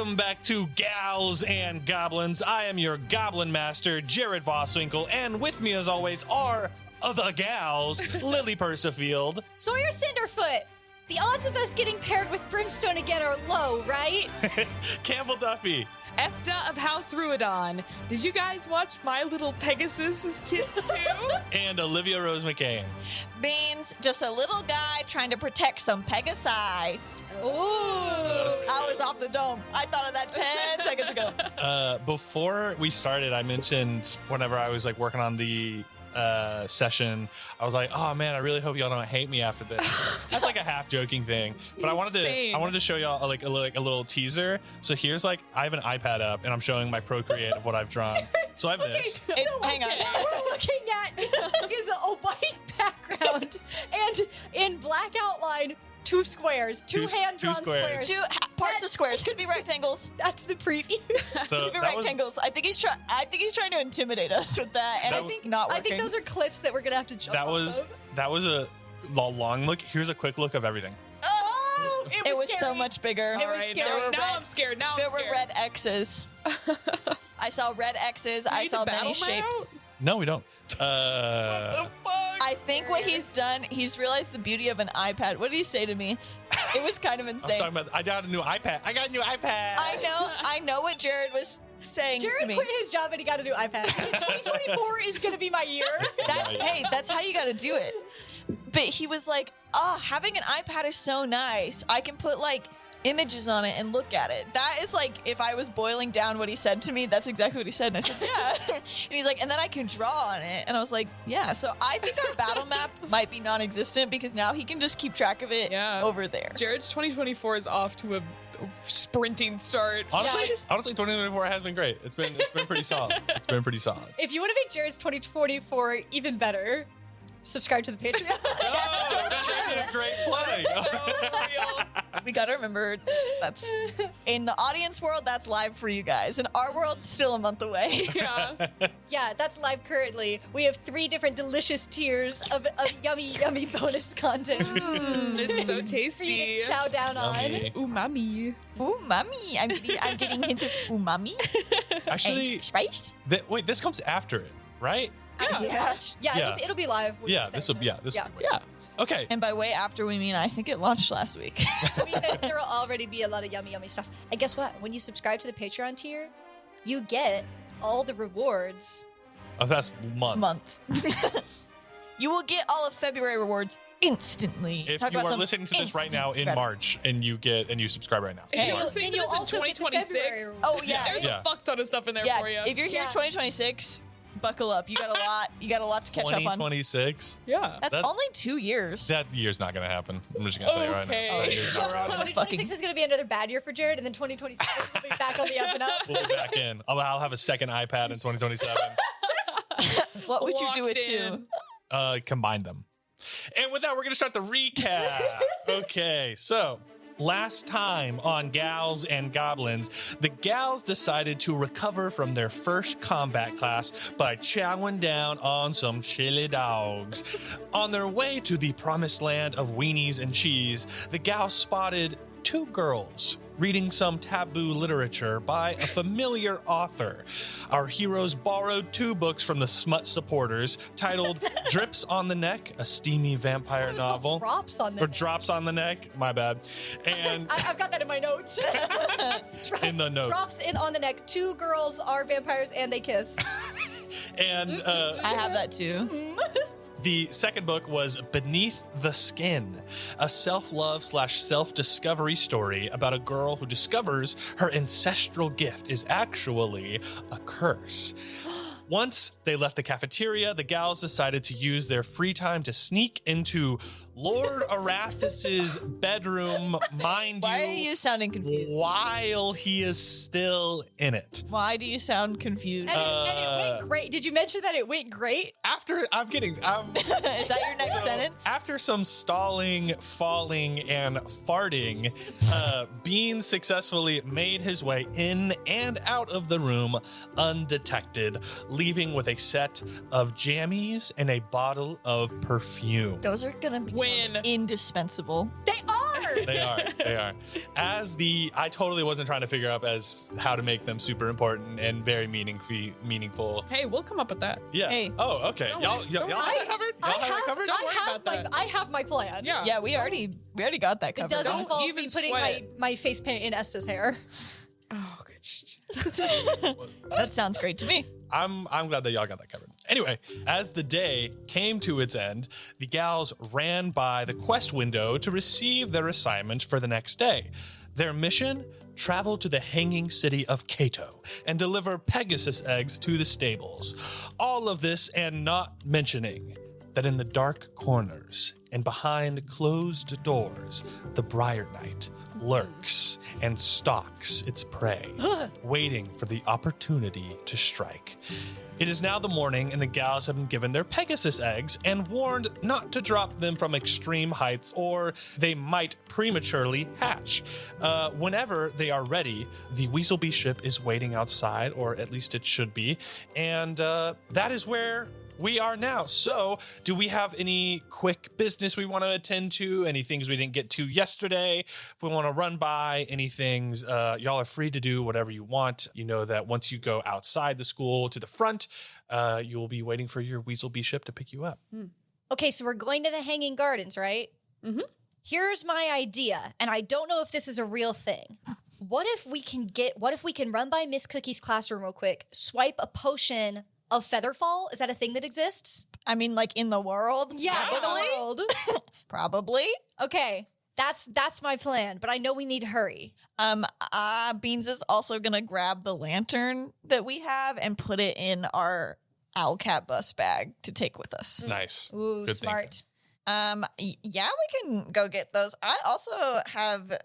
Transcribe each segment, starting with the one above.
welcome back to Gals and Goblins. I am your Goblin Master, Jared Vosswinkle, and with me as always are the gals, Lily Persifield, Sawyer Cinderfoot. The odds of us getting paired with Brimstone again are low, right? Campbell Duffy, Esta of House Ruidon. Did you guys watch My Little Pegasus as kids too? and Olivia Rose McCain. Beans, just a little guy trying to protect some Pegasi. Ooh. I was off the dome. I thought of that 10 seconds ago. Before we started, I mentioned whenever I was like working on the session, I was like, oh man, I really hope y'all don't hate me after this. That's like a half joking thing, but I wanted to show y'all like a little teaser. So here's like, I have an iPad up and I'm showing my Procreate of what I've drawn. So I have this. Hang on. What we're looking at is a white background and in black outline, two squares, two hand-drawn squares. Two parts of squares. Could be rectangles. That's the preview. So Could be rectangles. I think he's trying to intimidate us with that, and it's not working. I think those are cliffs that we're gonna have to jump off of. That was a long look. Here's a quick look of everything. Oh, it was scary. so much bigger. It was scary. Now I'm scared. There were red X's. I saw red X's. I saw many shapes. No, we don't. I think what he's done, he's realized the beauty of an iPad. What did he say to me? It was kind of I was insane. talking about, I got a new iPad. I know what Jared was saying to Jared me. quit his job and he got a new iPad. 2024 is gonna be my year. That's how you got to do it. But he was like, "Oh, having an iPad is so nice. I can put like images on it and look at it." That is like, if I was boiling down what he said to me, that's exactly what he said. And I said, "Yeah." And he's like, "And then I can draw on it." And I was like, "Yeah." So I think our battle map might be non-existent because now he can just keep track of it over there. Jared's 2024 is off to a sprinting start. Honestly, 2024 has been great. It's been pretty solid. It's been pretty solid. If you want to make Jared's 2024 even better, subscribe to the Patreon. That's actually a great play. We got to remember that's in the audience world, that's live for you guys. In our world, still a month away. Yeah. Yeah, that's live currently. We have 3 different delicious tiers of yummy bonus content It's so for you tasty. to chow down Yummy. Umami. Umami. I'm getting hints of umami. Actually, And spice. wait, this comes after it, right? Yeah. Yeah. It'll be live. When Yeah, we this send will. Yeah, this. Yeah. Will be Yeah. Okay. And by way after, we mean I think it launched last week. I mean, there will already be a lot of yummy stuff. And guess what? When you subscribe to the Patreon tier, you get all the rewards. Oh, that's month. You will get all of February rewards instantly. If Talk you about are some listening to this right now in instant March and you subscribe right now. If you're Then listening to you'll this in also get the 2026, February rewards. Oh yeah, there's Yeah. a fuck ton of stuff in there yeah. for you. If you're here in 2026, buckle up. You got a lot. You got a lot to catch up on. 2026 Yeah. That's only 2 years. That year's not gonna happen. I'm just gonna tell you right now. Okay. That year's not gonna happen. 2026 is going to be another bad year for Jared, and then 2027 will be back on the up and up. We'll be back in. I'll have a second iPad in 2027. What would you do it Locked to? in. Combine them. And with that, we're gonna start the recap. Okay, so last time on Gals and Goblins, the gals decided to recover from their first combat class by chowing down on some chili dogs. On their way to the promised land of weenies and cheese, the gals spotted 2 girls reading some taboo literature by a familiar author. Our heroes borrowed 2 books from the smut supporters titled Drips on the Neck, a steamy vampire It was called novel. Drops on Or the Drops on the Neck, my bad. And I've got that in my notes. in the notes. Drops in on the neck. 2 girls are vampires and they kiss. And I have that too. the second book was Beneath the Skin, a self-love / self-discovery story about a girl who discovers her ancestral gift is actually a curse. Once they left the cafeteria, the gals decided to use their free time to sneak into Lord Arathis' bedroom, mind Why are you sounding confused? while he is still in it. Why do you sound confused? And it went great. Did you mention that it went great? After, Is that your next sentence? After some stalling, falling, and farting, Bean successfully made his way in and out of the room undetected, leaving with a set of jammies and a bottle of perfume. Those are gonna be Win. indispensable. They are. are. They are. They are. I totally wasn't trying to figure out as how to make them super important and very meaningful. Hey, we'll come up with that. Yeah. Hey. Oh, okay. Don't Y'all worry. have that covered? Y'all have that covered? Don't worry about that. I have my plan. Yeah. Yeah, we already got that It covered. doesn't Don't involve even me putting sweat my face paint in Esta's hair. Oh, good. That sounds great to me. I'm glad that y'all got that covered. Anyway, as the day came to its end, the gals ran by the quest window to receive their assignment for the next day. Their mission? Travel to the hanging city of Cato and deliver Pegasus eggs to the stables. All of this and not mentioning that in the dark corners and behind closed doors, the Briar Knight lurks and stalks its prey, waiting for the opportunity to strike. It is now the morning, and the gals have been given their Pegasus eggs and warned not to drop them from extreme heights or they might prematurely hatch. Whenever they are ready, the Weezlebee ship is waiting outside, or at least it should be, and that is where we are now. So, do we have any quick business we want to attend to? Any things we didn't get to yesterday? If we want to run by any things, y'all are free to do whatever you want. You know that once you go outside the school to the front, you will be waiting for your Weezlebee ship to pick you up. Okay, so we're going to the Hanging Gardens, right? Mm-hmm. Here's my idea, and I don't know if this is a real thing. What if we can run by Miss Cookie's classroom real quick, swipe a potion of Featherfall? Is that a thing that exists? I mean, like in the world? Yeah, in the world. Probably. Okay, that's my plan, but I know we need to hurry. Beans is also gonna grab the lantern that we have and put it in our Owlcat bus bag to take with us. Nice. Ooh, Good smart. Yeah, we can go get those. I also have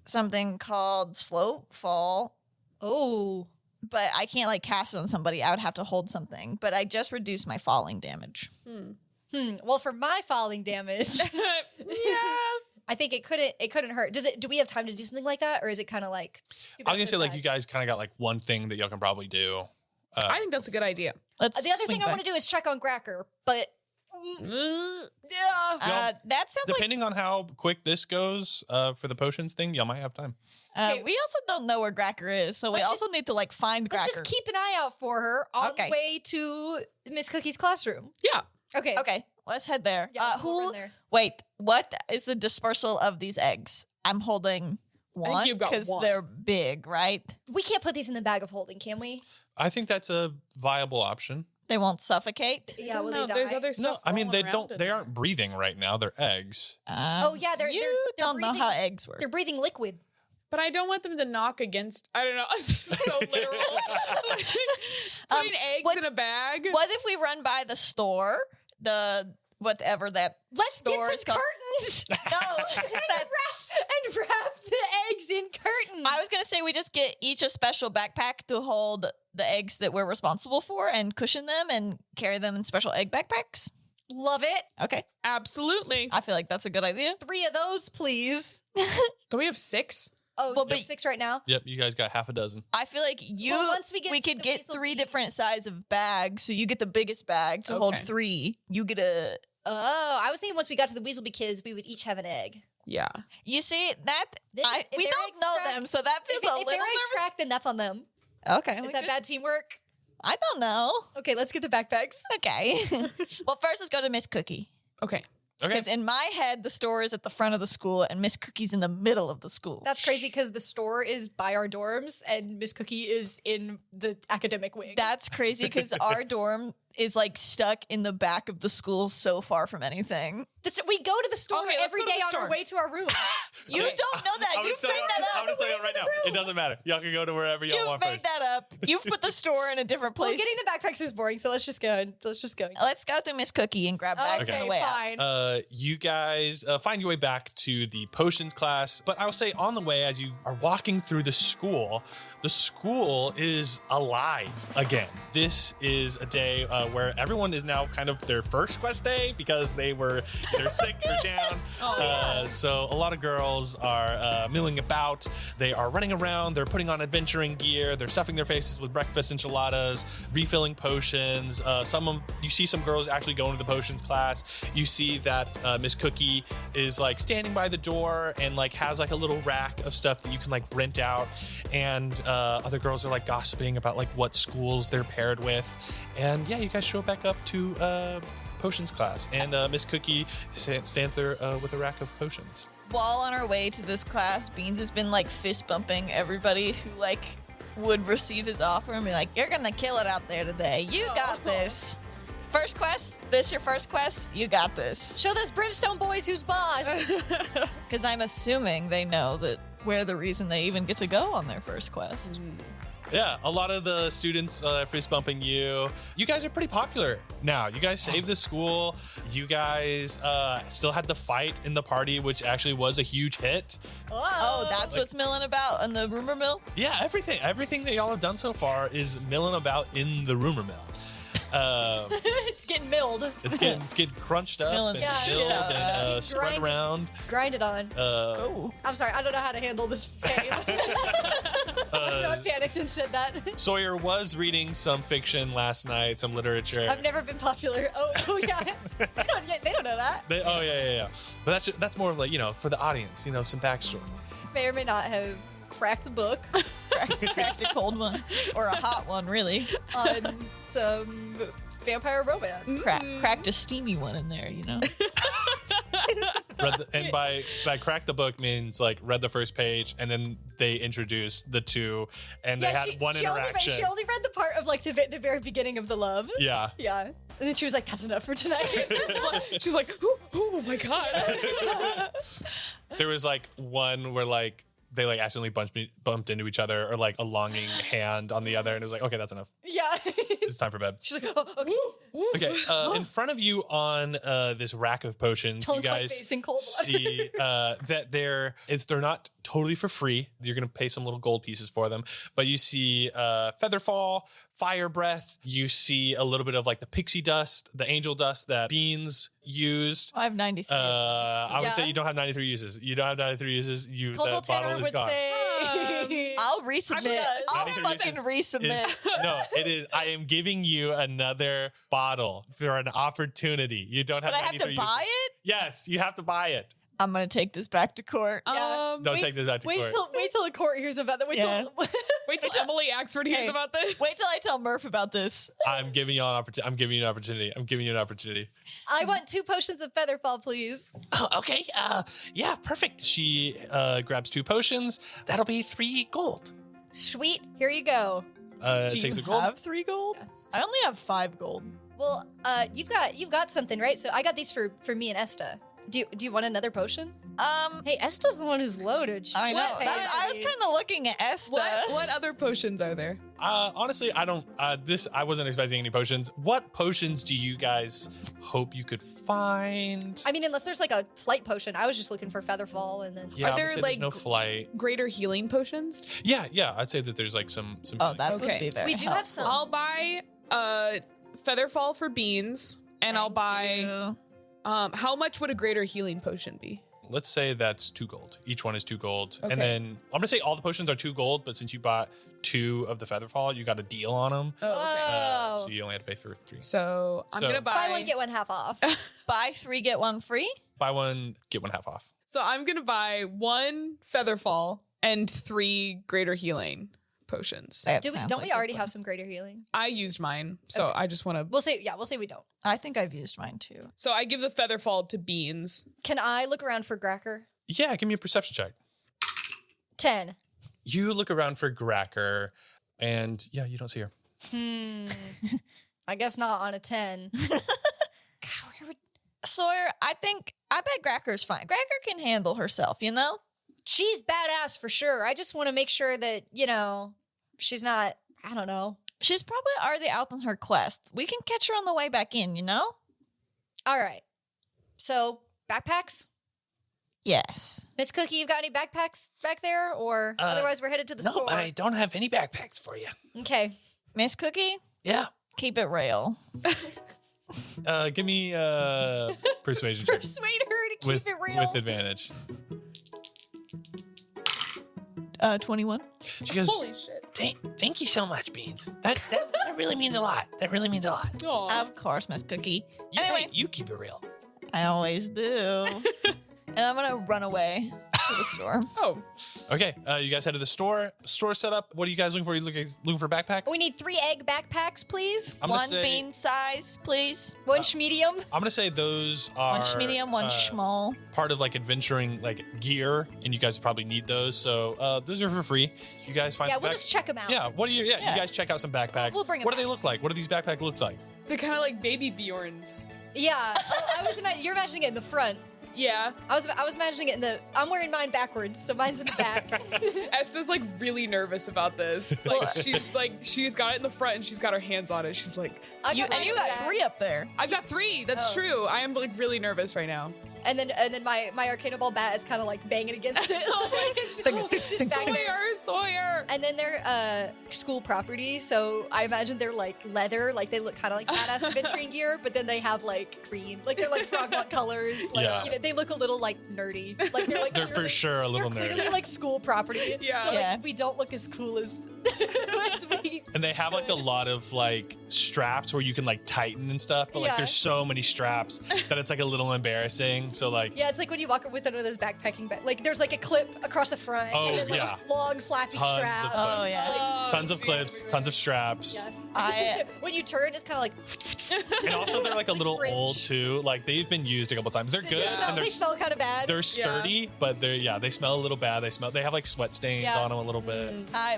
something called Slow Fall, Oh, but I can't like cast it on somebody. I would have to hold something. But I just reduced my falling damage. well, for my falling damage, Yeah. I think it couldn't hurt. Do we have time to do something like that, or is it kind of like? I was gonna say, like, you guys kind of got like one thing that y'all can probably do. I think that's a good idea. Let's The other swing thing I by. want to do is check on Gracker, but yeah. That sounds like Depending on how quick this goes for the potions thing, y'all might have time. Okay. we also don't know where Gracker is, so we Let's also need to like find Let's Gracker. just keep an eye out for her on Okay. the way to Miss Cookie's classroom. Yeah. Okay. Okay, let's head there. Yeah, let's go over there. Wait, what is the dispersal of these eggs? I'm holding one you've got because one. they're big, right? We can't put these in the bag of holding, can we? I think that's a viable option. They won't suffocate. Yeah, will no, they there's die? other No, stuff. I mean they rolling don't. around They in aren't breathing right now. They're eggs. Oh yeah, they're you don't know breathing, how eggs work. They're breathing liquid. But I don't want them to knock against. I don't know. This is so literal. Putting eggs in a bag. What if we run by the store, the whatever that Let's store get is some called? curtains No, that- and wrap the eggs in curtains. I was gonna say we just get each a special backpack to hold the eggs that we're responsible for and cushion them and carry them in special egg backpacks. Love it. Okay, Absolutely. I feel like that's a good idea. 3 of those, please. Do we have 6? Oh, Well, you but- have 6 right now. Yep, you guys got half a dozen. I feel like Well, once we get to could the get Weezlebee- 3 different size of bags, so you get the biggest bag to hold Okay. 3. You get a. Oh, I was thinking once we got to the Weezlebee kids, we would each have an egg. Yeah. You see that If we their don't eggs know crack- them, so that feels If a their little eggs crack, then that's on them. nervous. Okay, Is that bad teamwork? I don't know. Okay, let's get the backpacks. Okay. Well, first let's go to Miss Cookie. Okay. Okay. Because in my head, the store is at the front of the school and Miss Cookie's in the middle of the school. That's crazy because the store is by our dorms and Miss Cookie is in the academic wing. That's crazy because our dorm is like stuck in the back of the school so far from anything. We go to the store Okay, let's every go to day the on our store. way to our room. You Okay. don't know that. You've made that I'm up. gonna tell you right now. It doesn't matter. Y'all can go to wherever y'all You've want made first. that up. You've put the store in a different place. Well, getting the backpacks is boring, so let's just go. Let's go through Miss Cookie and grab bags on Okay, the way out. fine. You guys find your way back to the potions class, but I will say on the way, as you are walking through the school is alive again. This is a day where everyone is now kind of their first quest day because they're sick or down. So a lot of girls gals are milling about. They are running around. They're putting on adventuring gear. They're stuffing their faces with breakfast enchiladas, refilling potions. You see some girls actually going to the potions class. You see that Miss Cookie is like standing by the door and like has like a little rack of stuff that you can like rent out. And other girls are like gossiping about like what schools they're paired with. And yeah, you guys show back up to potions class, and Miss Cookie stands there with a rack of potions. While on our way to this class, Beans has been like fist bumping everybody who like would receive his offer and be like, "You're gonna kill it out there today. You got this. First quest. This your first quest. You got this." Show those Brimstone boys who's boss. Because I'm assuming they know that we're the reason they even get to go on their first quest. Yeah, a lot of the students fist bumping you. You guys are pretty popular now. You guys saved the school. You guys still had the fight in the party, which actually was a huge hit. Oh, that's what's milling about in the rumor mill? Yeah, everything that y'all have done so far is milling about in the rumor mill. It's getting milled. It's getting crunched up Milling and the shit milled out of and spread around. Grinded on. I'm sorry, I don't know how to handle this pain. I panicked and said that. Sawyer was reading some fiction last night, some literature. I've never been popular. Oh yeah. They don't know that. Yeah. But that's more of like, for the audience, some backstory. May or may not have cracked the book Cracked a cold one. Or a hot one, really. on some vampire romance. Cracked a steamy one in there, And by crack the book means like read the first page, and then they introduced the two, and they had one interaction. She only read the part of like the very beginning of the love. Yeah. Yeah. And then she was like, "That's enough for tonight." She's like, oh my god. There was like one where like they like accidentally bumped into each other, or like a longing hand on the other, and it was like, okay, that's enough. Yeah. It's time for bed. She's like, "Oh, okay." Okay, in front of you on this rack of potions, Don't you guys face in cold water. see that they're not totally for free. You're going to pay some little gold pieces for them, but you see Featherfall, Fire Breath. You see a little bit of like the pixie dust, the angel dust that Beans used. I have 93. I would say you don't have 93 uses. You don't have 93 uses. Coldwell That bottle Tanner is would gone. say. I'll resubmit. I'll 93 fucking uses resubmit. No, it is. I am giving you another bottle for an opportunity. You don't have. But I have 93 to buy uses. it? Yes, you have to buy it. I'm going to take this back to court. Yeah. Don't take this back to court. Wait till the court hears about that. Wait Wait till Emily Axford hears about this. Wait till I tell Murph about this. I'm giving you an opportunity. I'm giving you an opportunity. I want 2 potions of Featherfall, please. Oh, okay. Yeah, perfect. She grabs 2 potions. That'll be 3 gold. Sweet. Here you go. Do Takes you a gold. have 3 gold? I only have 5 gold. Well, you've got something, right? So I got these for me and Esta. Do you want another potion? Hey, Esta's the one who's loaded. I know. I was kind of looking at Esta. What other potions are there? Honestly, I don't. I wasn't expecting any potions. What potions do you guys hope you could find? I mean, unless there's like a flight potion. I was just looking for Featherfall, and then Yeah, Are there, obviously like, there's no flight? Greater healing potions? Yeah. I'd say that there's like some. Oh, that Okay. would be very we do have helpful. some. I'll buy Featherfall for Beans, and I'll buy. How much would a greater healing potion be? Let's say that's 2 gold. Each one is 2 gold, Okay. and then I'm gonna say all the potions are 2 gold. But since you bought 2 of the Featherfall, you got a deal on them. Oh, okay. So you only have to pay for 3. So I'm gonna Buy buy. one, get one half off. Buy 3, get 1 free? Buy one, get one half off. So I'm gonna buy 1 Featherfall and 3 greater healing potions. Don't we already have some greater healing? I used mine, so I just want to. We'll say we don't. I think I've used mine too. So I give the Featherfall to Beans. Can I look around for Gracker? Yeah, give me a perception check. 10. You look around for Gracker, and yeah, you don't see her. I guess not on a 10. God, where would... Sawyer, I bet Gracker's fine. Gracker can handle herself, She's badass for sure. I just want to make sure that, she's not, I don't know. She's probably already out on her quest. We can catch her on the way back in, All right. So, backpacks? Yes. Miss Cookie, you got any backpacks back there? Or otherwise we're headed to the store? No, I don't have any backpacks for you. Okay. Miss Cookie, Yeah. keep it real. Give me a persuasion check Persuade her to keep it real. with advantage. 21. She goes, Holy shit. Thank you so much, Beans. That really means a lot. That really means a lot. Aw. Of course, Miss Cookie. Anyway, Anyway, you keep it real. I always do. And I'm gonna run away to the store. Oh, Okay, you guys head to the store. Store setup. What are you guys looking for? You looking for backpacks? We need 3 egg backpacks, please. I'm gonna One say, bean size, please. 1 medium. I'm gonna say those are One medium, one small. part of like adventuring like gear, and you guys probably need those. So those are for free. You guys find Yeah, some we'll just check them out. Yeah, what do you? Yeah, Yeah. you guys check out some backpacks. We'll bring 'em What do back. they look like? What do these backpacks look like? they're kind of like baby Bjorns. Yeah. You're imagining it in the front. Yeah. I was imagining it in the. I'm wearing mine backwards, so mine's in the back. Esther's like really nervous about this. Like she's got it in the front and she's got her hands on it. She's like, I got mine And you in the got back. 3 up there. I've got 3. That's Oh. true. I am like really nervous right now. And then my Arcana Ball bat is kind of like banging against it. It's just back there. Sawyer. And then they're school property, so I imagine they're like leather, like they look kind of like badass adventuring gear, but then they have like green, like they're like frogmont colors. Like, Yeah. you know, they look a little like nerdy. Like they're like They're for clearly- sure a little they're nerdy. clearly like school property. Yeah. So like Yeah. we don't look as cool as, as we. And they have like a lot of like straps where you can like tighten and stuff, but like Yeah. there's so many straps that it's like a little embarrassing. So like Yeah, it's like when you walk with one of those backpacking bags. Like there's like a clip across the front. Oh, and then, like, yeah. long flappy Tons of strap. clips. Oh, yeah. Oh, tons of clips, tons of straps. Yeah. I- So when you turn, it's kind of like. And also they're like a little Cringe. old too. Like they've been used a couple times. They're good and they smell kind of bad. they're sturdy, but they smell a little bad. They have like sweat stains Yeah. on them a little bit.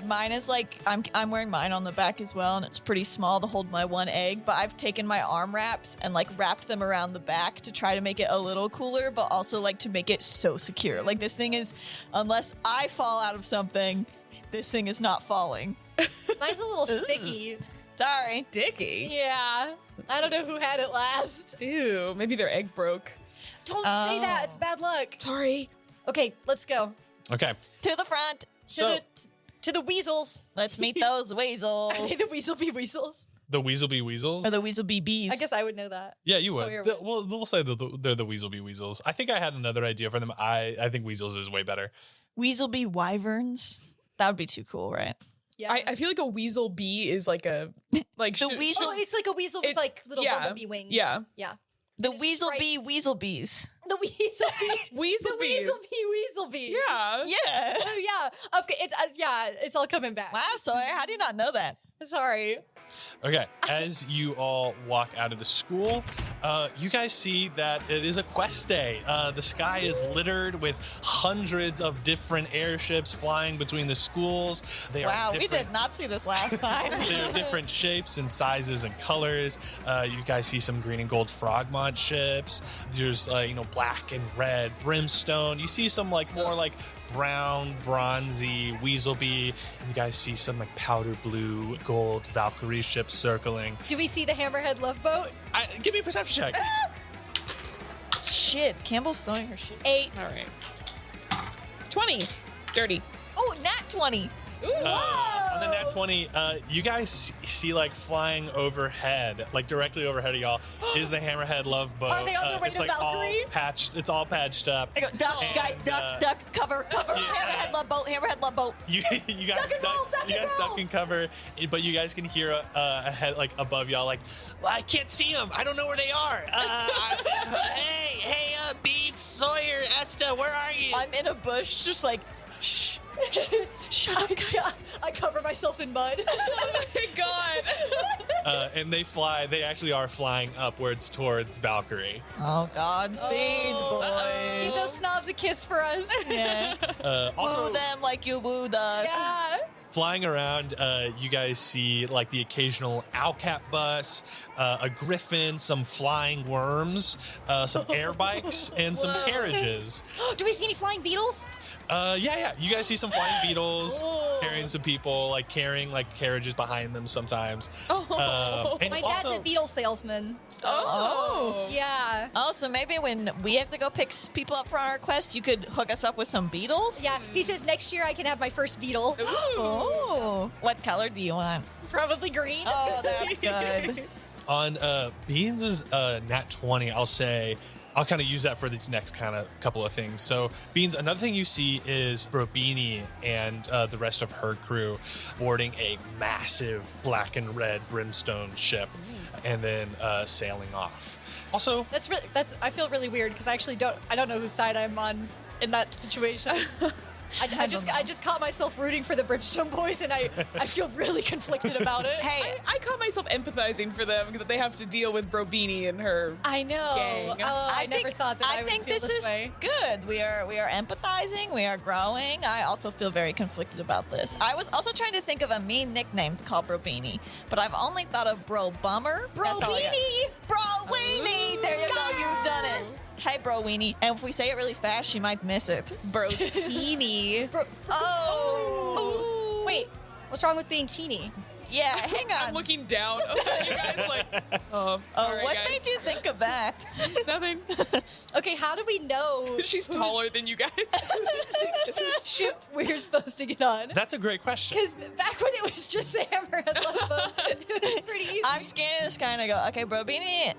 Mine is like I'm wearing mine on the back as well, and it's pretty small to hold my 1 egg. But I've taken my arm wraps and like wrapped them around the back to try to make it a little cooler, but also like to make it so secure. Like this thing is, unless I fall out of something, this thing is not falling. Mine's a little sticky. Sorry. Dicky. Yeah. I don't know who had it last. Ew. Maybe their egg broke. Don't say that. It's bad luck. Sorry. Okay, let's go. Okay. To the front. To the weasels. Let's meet those weasels. Are they the Weezlebee weasels? The Weezlebee Weasels? Or the Weezlebee bees. I guess I would know that. Yeah, you would. Sawyer would. We'll say they're the Weaselbee Weasels. I think I had another idea for them. I think Weasels is way better. Weezlebee wyverns. That would be too cool, right? Yeah. I feel like a weasel bee is like a like The should- weasel- Oh, it's like a weasel with It- like little yeah. bumblebee wings. Yeah. Yeah. The It's Weezlebee striped. Weaselbees. The Weezlebee. weasel The bees. Weezlebee. Yeah. Yeah. Oh, yeah. Okay. It's all coming back. Wow, Sawyer, how do you not know that? Sorry. Okay, as you all walk out of the school, you guys see that it is a quest day. The sky is littered with hundreds of different airships flying between the schools. They Wow, are we different. did not see this last time. They're different shapes and sizes and colors. You guys see some green and gold frogmont ships. There's black and red brimstone. You see some more like brown, bronzy Weezlebee. You guys see some like powder blue, gold Valkyrie ships circling. Do we see the Hammerhead Love Boat? Give me a perception check. Shit, Campbell's throwing her shit. 8. All right. 20. Dirty. Oh, nat 20. Ooh. On the nat 20, you guys see like flying overhead, like directly overhead of y'all, is the Hammerhead Love Boat. Are they on their way it's to like Valkyrie? all patched. It's all patched up. I go, duck, And, guys, duck, cover. yeah. Hammerhead love boat, hammerhead love boat. You guys duck and cover, but you guys can hear ahead, like above y'all, like I can't see them. I don't know where they are. Hey, Beats, Sawyer, Esta, where are you? I'm in a bush, just like, shh. Shut up, guys. I cover myself in mud. Oh my god. And they fly. They actually are flying upwards towards Valkyrie. Oh, Godspeed, Give boys. those snobs a kiss for us. Yeah. Also, Woo them like you wooed us. Yeah. flying around, you guys see like the occasional Owlcat bus, a griffin, some flying worms, some air bikes, and some Whoa. carriages. Do we see any flying beetles? Yeah. You guys see some flying beetles Oh. carrying some people, like carrying like carriages behind them sometimes. And My also, dad's a beetle salesman. Oh. Yeah. Oh, so maybe when we have to go pick people up for our quest, you could hook us up with some beetles? Yeah. He says next year I can have my first beetle. Ooh. Oh. What color do you want? Probably green. Oh, that's good. on Beans' nat 20, I'll say I'll kind of use that for these next kind of couple of things. So, Beans, another thing you see is Brobini and the rest of her crew boarding a massive black and red brimstone ship and then sailing off. Also, I feel really weird because I don't know whose side I'm on in that situation. I just caught myself rooting for the Brimstone Boys, and I feel really conflicted about it. Hey, I caught myself empathizing for them because they have to deal with Brobini and her. I know. Gang. I never thought that I would think feel this is way. good. We are empathizing. We are growing. I also feel very conflicted about this. I was also trying to think of a mean nickname to call Brobini, but I've only thought of Bro Bummer. Bro-weenie! Bro-weenie! There you go. You've done it. Hey, Bro Weenie. And if we say it really fast, she might miss it. Brotini. Oh. Wait, what's wrong with being teeny? Yeah, hang on. I'm looking down. Okay, you guys like, sorry, what guys. made you think of that? Nothing. Okay, how do we know She's taller than you guys. whose ship we're supposed to get on? that's a great question. Because back when it was just the Hammerhead lifeboat, it was pretty easy. I'm scanning this guy and I go, okay, Bro Weenies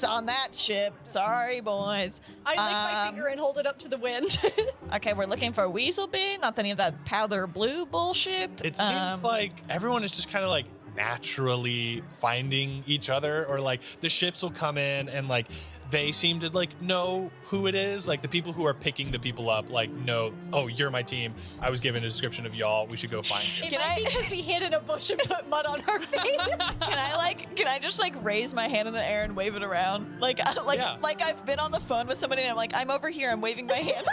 on that ship. Sorry, boys. I lick my finger and hold it up to the wind. Okay, we're looking for Weezlebee, not any of that powder blue bullshit. It seems like everyone is just kind of like naturally finding each other, or like the ships will come in and like they seem to like know who it is. Like the people who are picking the people up, like, know, oh, you're my team. I was given a description of y'all. We should go find you. It might be because we hid in a bush and put mud on our face. Can I just like raise my hand in the air and wave it around? Like I've been on the phone with somebody and I'm like, I'm over here, I'm waving my hand.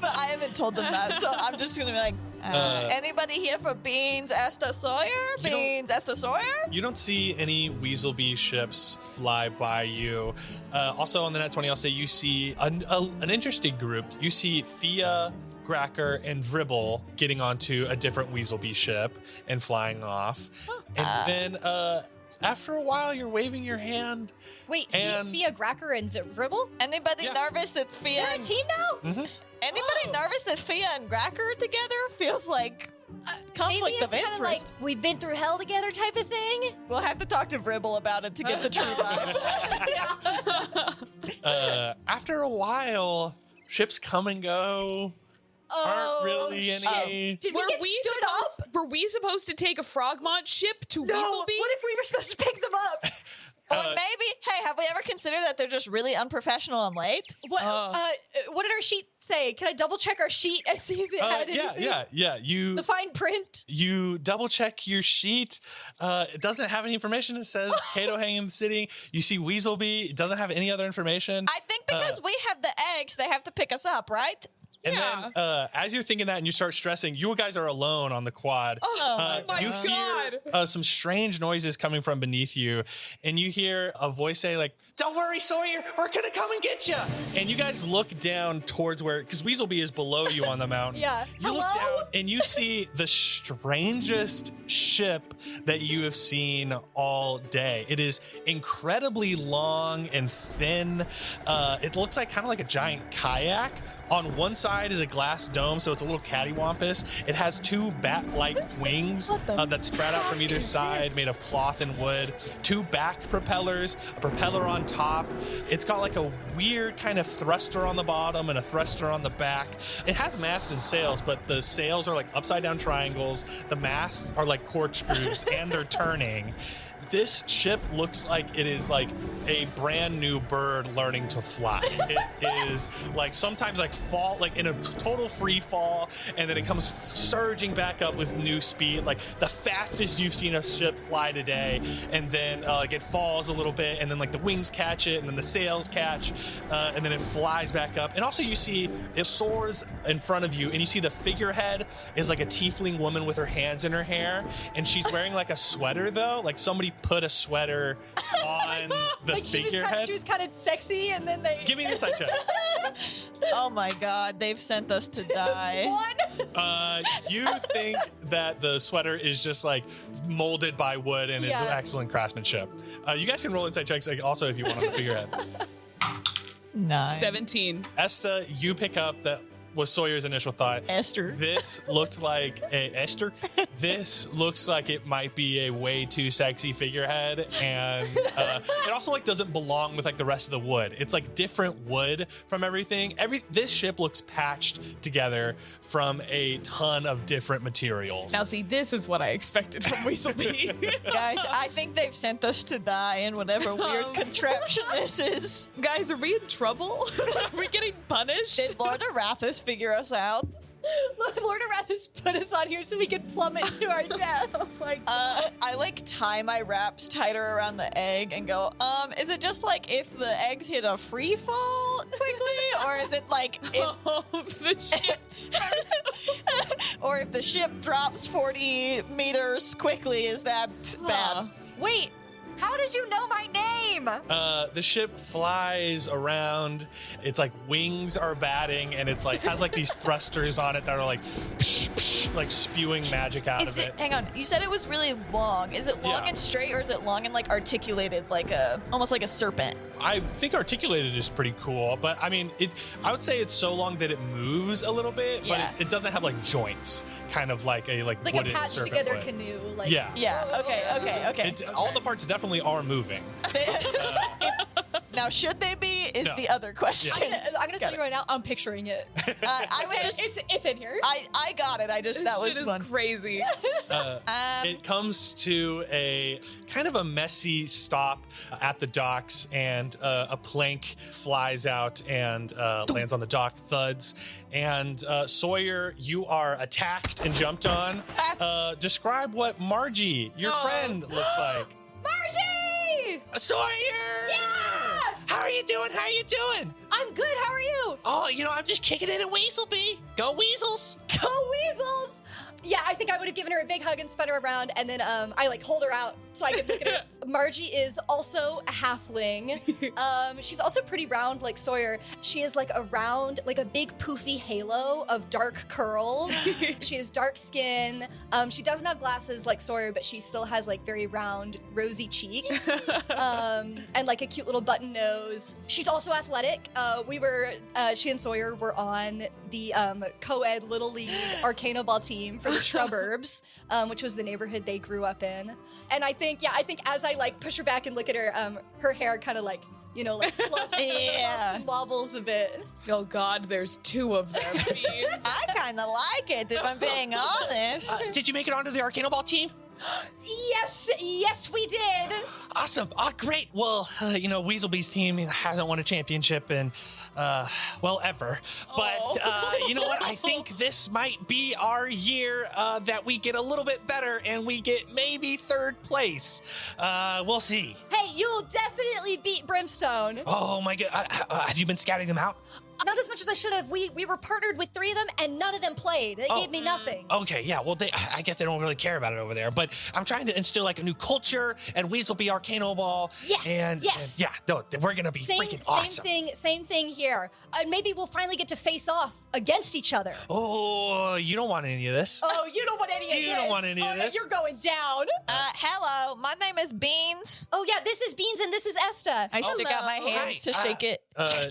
But I haven't told them that. So I'm just gonna be like, anybody here for Beans Asta Sawyer? Beans Asta Sawyer? You don't see any Weezlebee ships fly by you. Also on the Net 20, I'll say you see an interesting group. You see Fia, Gracker, and Vribble getting onto a different Weezlebee ship and flying off. And then after a while, you're waving your hand. Wait, And- Fia, Gracker, and Vribble? Anybody Yeah. nervous that Fia They're a and team now? Mm-hmm. anybody nervous that Fia and Gracker are together? Feels like conflict Maybe it's of kind of like interest. we've been through hell together type of thing. We'll have to talk to Vribble about it to get the true vibe. After a while, ships come and go. Aren't really any. Did we get stood up? Were we supposed to take a Frogmont ship to No. Weezlebee? What if we were supposed to pick them up? Or maybe, hey, have we ever considered that they're just really unprofessional and late? What did our sheet say? Can I double check our sheet and see if it had anything? Yeah. The fine print. You double check your sheet. It doesn't have any information. It says Kato hanging in the city. You see Weezlebee. It doesn't have any other information. I think because we have the eggs, they have to pick us up, right? And Yeah. then as you're thinking that and you start stressing, you guys are alone on the quad. Oh my you God. hear some strange noises coming from beneath you, and you hear a voice say like, "Don't worry, Sawyer, we're gonna come and get you." And you guys look down towards where, because Weezlebee is below you on the mountain. Yeah. You look Hello? down and you see the strangest ship that you have seen all day. It is incredibly long and thin. It looks like kind of like a giant kayak. On one side is a glass dome, so it's a little cattywampus. It has two bat-like wings that spread out from either side, made of cloth and wood. Two back propellers, a propeller on top. It's got like a weird kind of thruster on the bottom and a thruster on the back. It has mast and sails, but the sails are like upside down triangles. The masts are like corkscrews and they're turning. This ship looks like it is like a brand new bird learning to fly. It is like sometimes like fall, like in a total free fall, and then it comes surging back up with new speed, like the fastest you've seen a ship fly today. And then like it falls a little bit, and then like the wings catch it, and then the sails catch, and then it flies back up. And also you see it soars in front of you, and you see the figurehead is like a tiefling woman with her hands in her hair, and she's wearing like a sweater though, like somebody put a sweater on the Like figurehead. she was kind of sexy, and then they Give me an insight check. Oh my God, they've sent us to die. One. You think that the sweater is just like molded by wood and is Yeah. excellent craftsmanship. You guys can roll insight checks like, also if you want on the figurehead. 9. 17. Esta, you pick up that was Sawyer's initial thought. Esther. This looked like Esther. This looks like it might be a way too sexy figurehead, and it also like doesn't belong with like the rest of the wood. It's like different wood from everything. This ship looks patched together from a ton of different materials. Now, see, this is what I expected from Weezlebee. Guys, I think they've sent us to die in whatever weird contraption this is. Guys, are we in trouble? Are we getting punished? Did Lord Arathis figure us out? Lord Arathis put us on here so we could plummet to our deaths. I like tie my wraps tighter around the egg and go, is it just like if the eggs hit a free fall quickly? Or is it like if The ship or if the ship drops 40 meters quickly, is that bad? Wait, how did you know my name? The ship flies around. It's like wings are batting, and it's like has like these thrusters on it that are like psh, psh, like spewing magic out Is of it, it. hang on, you said it was really long. Is it long Yeah. and straight, or is it long and like articulated, like almost like a serpent? I think articulated is pretty cool, but I mean, I would say it's so long that it moves a little bit, Yeah. but it doesn't have like joints, kind of like a Like a wooden patched serpent together would. canoe. Like, Yeah. Yeah. Okay. All the parts definitely are moving. Now, should they be? Is No. the other question. I'm gonna tell you right now, I'm picturing it. I was just. It's in here. I got it. I just that shit was is fun. crazy. It comes to a kind of a messy stop at the docks, and a plank flies out and lands on the dock, thuds. And Sawyer, you are attacked and jumped on. Describe what Margie, your friend, looks like. Margie! Sawyer! Yeah! How are you doing? How are you doing? I'm good. How are you? Oh, I'm just kicking it at Weezlebee. Go Weasels! Go Weasels! Yeah, I think I would have given her a big hug and spun her around, and then I like hold her out so I could look at her. Margie is also a halfling. She's also pretty round like Sawyer. She is like a round, like a big poofy halo of dark curls. She has dark skin. She doesn't have glasses like Sawyer, but she still has like very round, rosy cheeks. And like a cute little button nose. She's also athletic. She and Sawyer were on the co-ed Little League Arcana Ball team for the Shrubberbs, which was the neighborhood they grew up in. And I think as I like push her back and look at her, her hair kind of like, fluffs and wobbles a bit. Oh God, there's two of them. Beans. I kind of like it, if I'm being honest. Did you make it onto the Arcana Ball team? Yes, we did. Awesome. Oh, great. Well, Weezlebee's team hasn't won a championship in, ever. But you know what? I think this might be our year that we get a little bit better and we get maybe third place. We'll see. Hey, you'll definitely beat Brimstone. Oh, my God. Have you been scouting them out? Not as much as I should have. We were partnered with 3 of them, and none of them played. They gave me nothing. Okay, yeah. Well, I guess they don't really care about it over there. But I'm trying to instill like a new culture and Weezlebee Arcano Ball. Yes, And yeah, no, we're gonna be freaking awesome. Same thing here. Maybe we'll finally get to face off against each other. Oh, you don't want any of this. Oh, you don't want any of this. You don't want any of this. You're going down. Hello, my name is Beans. Oh yeah, this is Beans and this is Esta. I stick out my hand Hi. to shake it.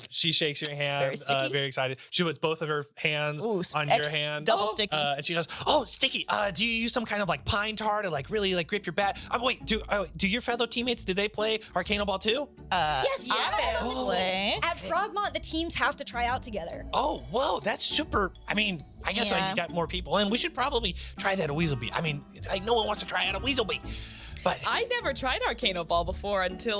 She shakes your hand, Very sticky? very excited. She puts both of her hands Ooh, on extra- your hand. double sticky. And she goes, "Oh, sticky. Do you use some kind of like pine tar to like really like grip your bat?" Wait, do your fellow teammates, did they play Arcana Ball too? Yes, Obviously. At Frogmont, the teams have to try out together. Oh, whoa, that's super. I mean, I guess Yeah. you got more people, and we should probably try that at Weezlebee. I mean, no one wants to try out a Weezlebee, but I never tried Arcano Ball before until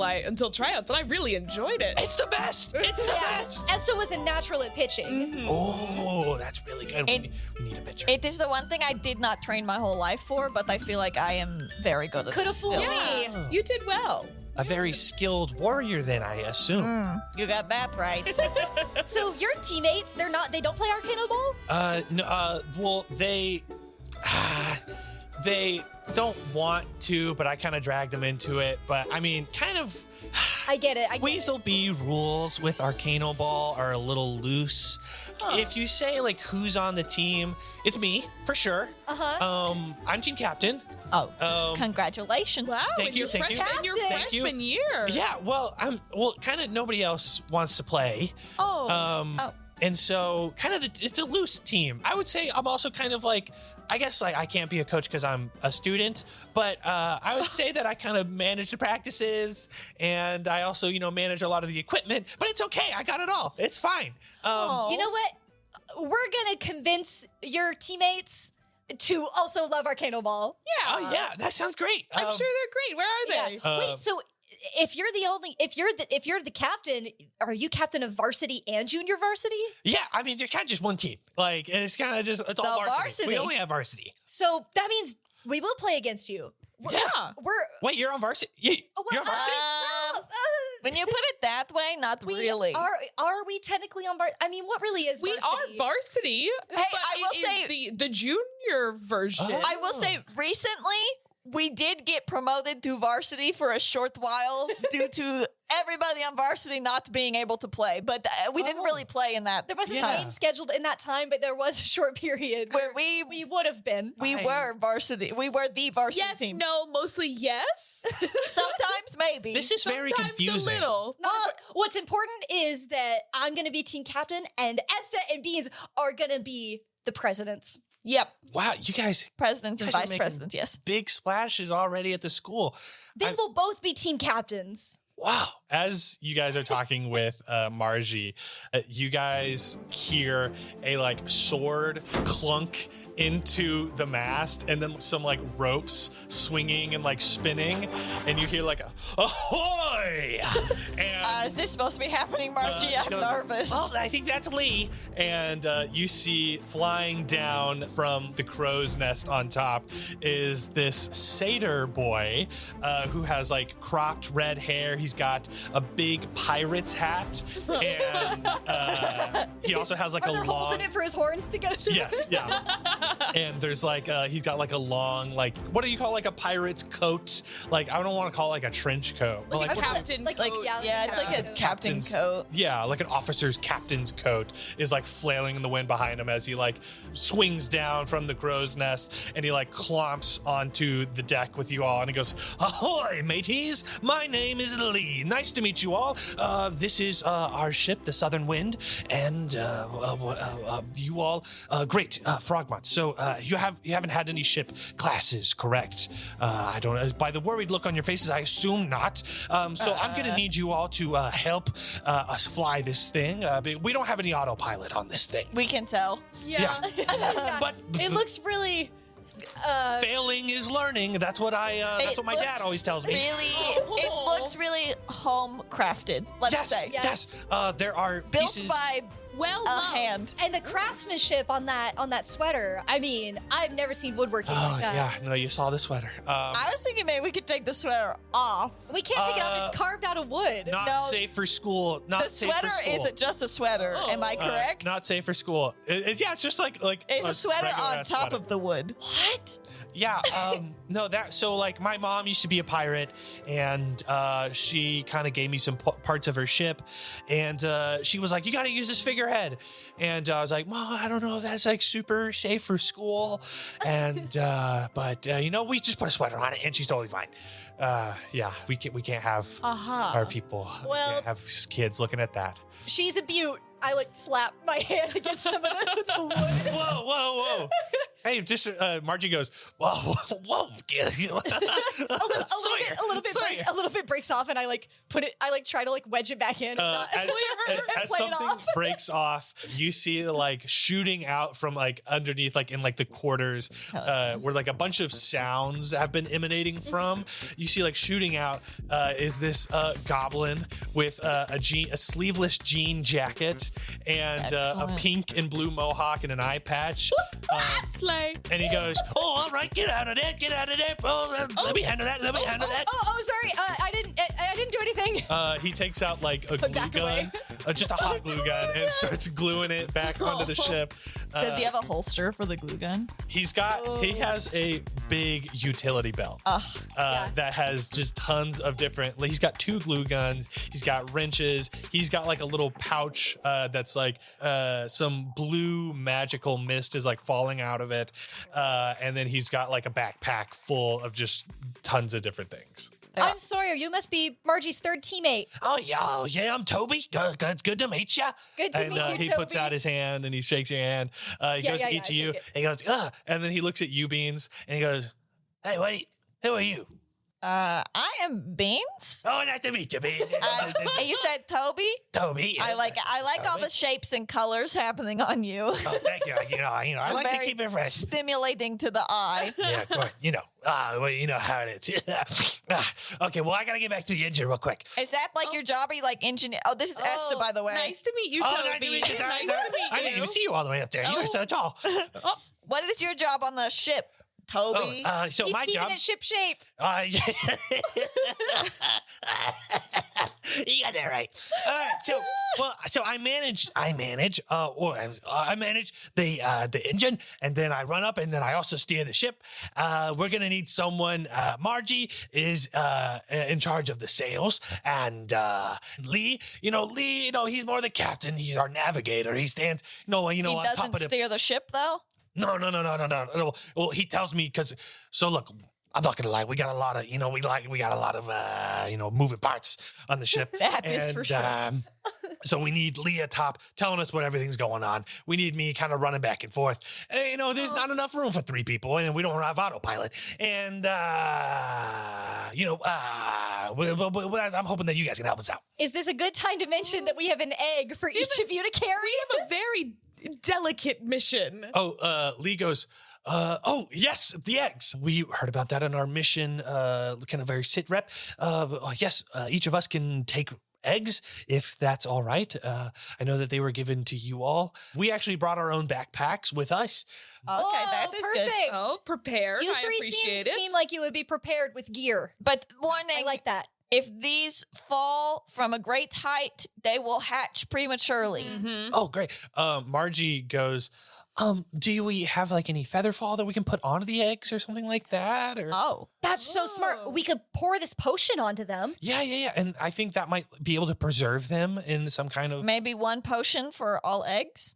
tryouts, and I really enjoyed it. it's the best. It's the best. Esta was a natural at pitching. Oh, that's really good. It- we need a pitcher. It is the one thing I did not train my whole life for, but I feel like I am very good at Could it have fooled still. me. You did well. A very skilled warrior, then I assume. You got that right. So your teammates, they don't play Arcana Ball? No, well, they don't want to, but I kind of dragged them into it. But I mean, kind of. I get it. Weezlebee rules with Arcano Ball are a little loose. If you say like who's on the team, it's me for sure. I'm team captain. Oh, congratulations. Wow, Thank in you, your thank you. freshman, your Thank you. freshman year. Yeah, well, kind of nobody else wants to play. Oh. And so kind of it's a loose team. I would say I'm also kind of like, I guess like I can't be a coach because I'm a student, but I would say that I kind of manage the practices and I also, manage a lot of the equipment, but it's okay. I got it all. It's fine. You know what? We're going to convince your teammates to also love Arcano Ball. Yeah. Oh yeah, that sounds great. I'm sure they're great. Where are they? Wait, so if you're the captain, are you captain of varsity and junior varsity? Yeah, I mean, you're kind of just one team. Like, it's kind of just, it's all varsity. We only have varsity. So that means we will play against you. Yeah. Wait, you're on varsity? You're on varsity? When you put it that way, not really. Are we technically on varsity? I mean, what really is We varsity? are varsity. Hey, I will say the junior version. I will say recently we did get promoted to varsity for a short while due to everybody on varsity not being able to play. But we didn't really play in that. There wasn't a game scheduled in that time, but there was a short period where we would have been. We were varsity. We were the varsity Yes, team. no, mostly yes. Sometimes maybe. This is very Sometimes confusing. a little. What's important is that I'm going to be team captain and Esta and Beans are going to be the presidents. Yep. Wow, you guys President and guys are vice making president, yes. big splashes already at the school. Then we'll both be team captains. Wow. As you guys are talking with Margie, you guys hear a sword clunk into the mast and then some ropes swinging and spinning. And you hear ahoy! And Is this supposed to be happening, Margie? she I'm goes, nervous. Oh, I think that's Lee. And you see flying down from the crow's nest on top is this satyr boy who has cropped red hair. He's got a big pirate's hat, and he also has Are there a holes long. in it for his horns to go through? Yes, yeah. And there's he's got a long what do you call a pirate's coat? I don't want to call it a trench coat. But, A what- captain coat. Yeah, it's like a captain coat. yeah, like an officer's captain's coat is flailing in the wind behind him as he swings down from the crow's nest and he clomps onto the deck with you all and he goes, "Ahoy, mateys! My name is Lee. Nice to meet you all. This is our ship, the Southern Wind, and you all great, Frogmont. So you haven't had any ship classes, correct? I don't. By the worried look on your faces, I assume not. So I'm gonna need you all to help us fly this thing. We don't have any autopilot on this thing. We can tell. Yeah. But It looks really. failing is learning. That's what that's what my dad looks always tells me. It looks really home crafted, let's say. Yes. There are Built pieces. by Well a known. hand. And the craftsmanship on that sweater. I mean, I've never seen woodworking Oh like that. yeah, no, you saw the sweater. I was thinking maybe we could take the sweater off. We can't take it off. It's carved out of wood. Not No. safe for school. Not The safe sweater for school. isn't just a sweater. Am I correct? Not safe for school. It's just like It's a sweater regular on ass top sweater. of the wood. What? Yeah, no, that so my mom used to be a pirate, and she kind of gave me some parts of her ship, and she was like, "You got to use this figurehead," and I was like, "Mom, I don't know if that's super safe for school," and but we just put a sweater on it, and she's totally fine. Yeah, we can't have our people. We Well- can't have kids looking at that. She's a beaut. I slap my hand against some of the wood. Whoa. Hey, just Margie goes, whoa. A little bit breaks off, and I put it. I try to wedge it back in. As play it something off. breaks off, you see shooting out from underneath in the quarters where a bunch of sounds have been emanating from. You see shooting out is this goblin with a sleeveless jean jacket and a Excellent. pink and blue mohawk and an eye patch. Slay. And he goes, "Oh, all right, get out of there. Oh, let me handle that. Oh, sorry. I didn't do anything. He takes out a glue back gun, away. just a hot glue gun, and starts gluing it back onto the ship. Does he have a holster for the glue gun? He has a big utility belt that has just tons of different. He's got 2 glue guns. He's got wrenches. He's got a little pouch that's some blue magical mist is falling out of it, and then he's got a backpack full of just tons of different things. I'm Sawyer. You must be Margie's third teammate. Oh, yeah, I'm Toby. Good to meet you. Good to meet you, He Toby. puts out his hand and he shakes your hand. He goes to each of you. shake it. And he goes, and then he looks at you, Beans, and he goes, hey, who are you? I am Beans. Oh, nice to meet you, Beans. And you said Toby? Toby. I like all the shapes and colors happening on you. Oh, thank you. I like to Very keep it fresh. stimulating to the eye. Yeah, of course. Well, you know how it is. Okay, well, I got to get back to the engine real quick. Is that like your job? Are you like engineer? Oh, this is Esther, by the way. Nice to meet you, Oh, Toby. nice to meet you. Sorry, Nice sorry. to meet you. I didn't even see you all the way up there. You were so tall. What is your job on the ship, Toby? So He's my keeping job. it ship shape. You got that right. All right, so I manage the engine, and then I run up, and then I also steer the ship. We're gonna need someone. Margie is in charge of the sails, and Lee, he's more the captain. He's our navigator. He stands, he on top doesn't of the. steer the ship, though? No. Well, he tells me so look, I'm not gonna lie. We got a lot of, we got a lot of, moving parts on the ship. That is for sure. So we need Leah top telling us what everything's going on. We need me kind of running back and forth. There's not enough room for 3 people, and we don't have autopilot. And I'm hoping that you guys can help us out. Is this a good time to mention that we have an egg for each of you to carry? We have a very delicate mission. Lee goes, yes, the eggs. We heard about that in our mission, kind of very sit rep. Yes, each of us can take eggs, if that's all right. I know that they were given to you all. We actually brought our own backpacks with us. Okay, that is perfect. good. Oh, prepared. You I three appreciate it. seem like you would be prepared with gear. But one thing, I like that. if these fall from a great height, they will hatch prematurely. Mm-hmm. Oh, great. Margie goes, do we have like any feather fall that we can put onto the eggs or something like that? Or Oh. That's so smart. We could pour this potion onto them. Yeah. And I think that might be able to preserve them in some kind of. Maybe one potion for all eggs?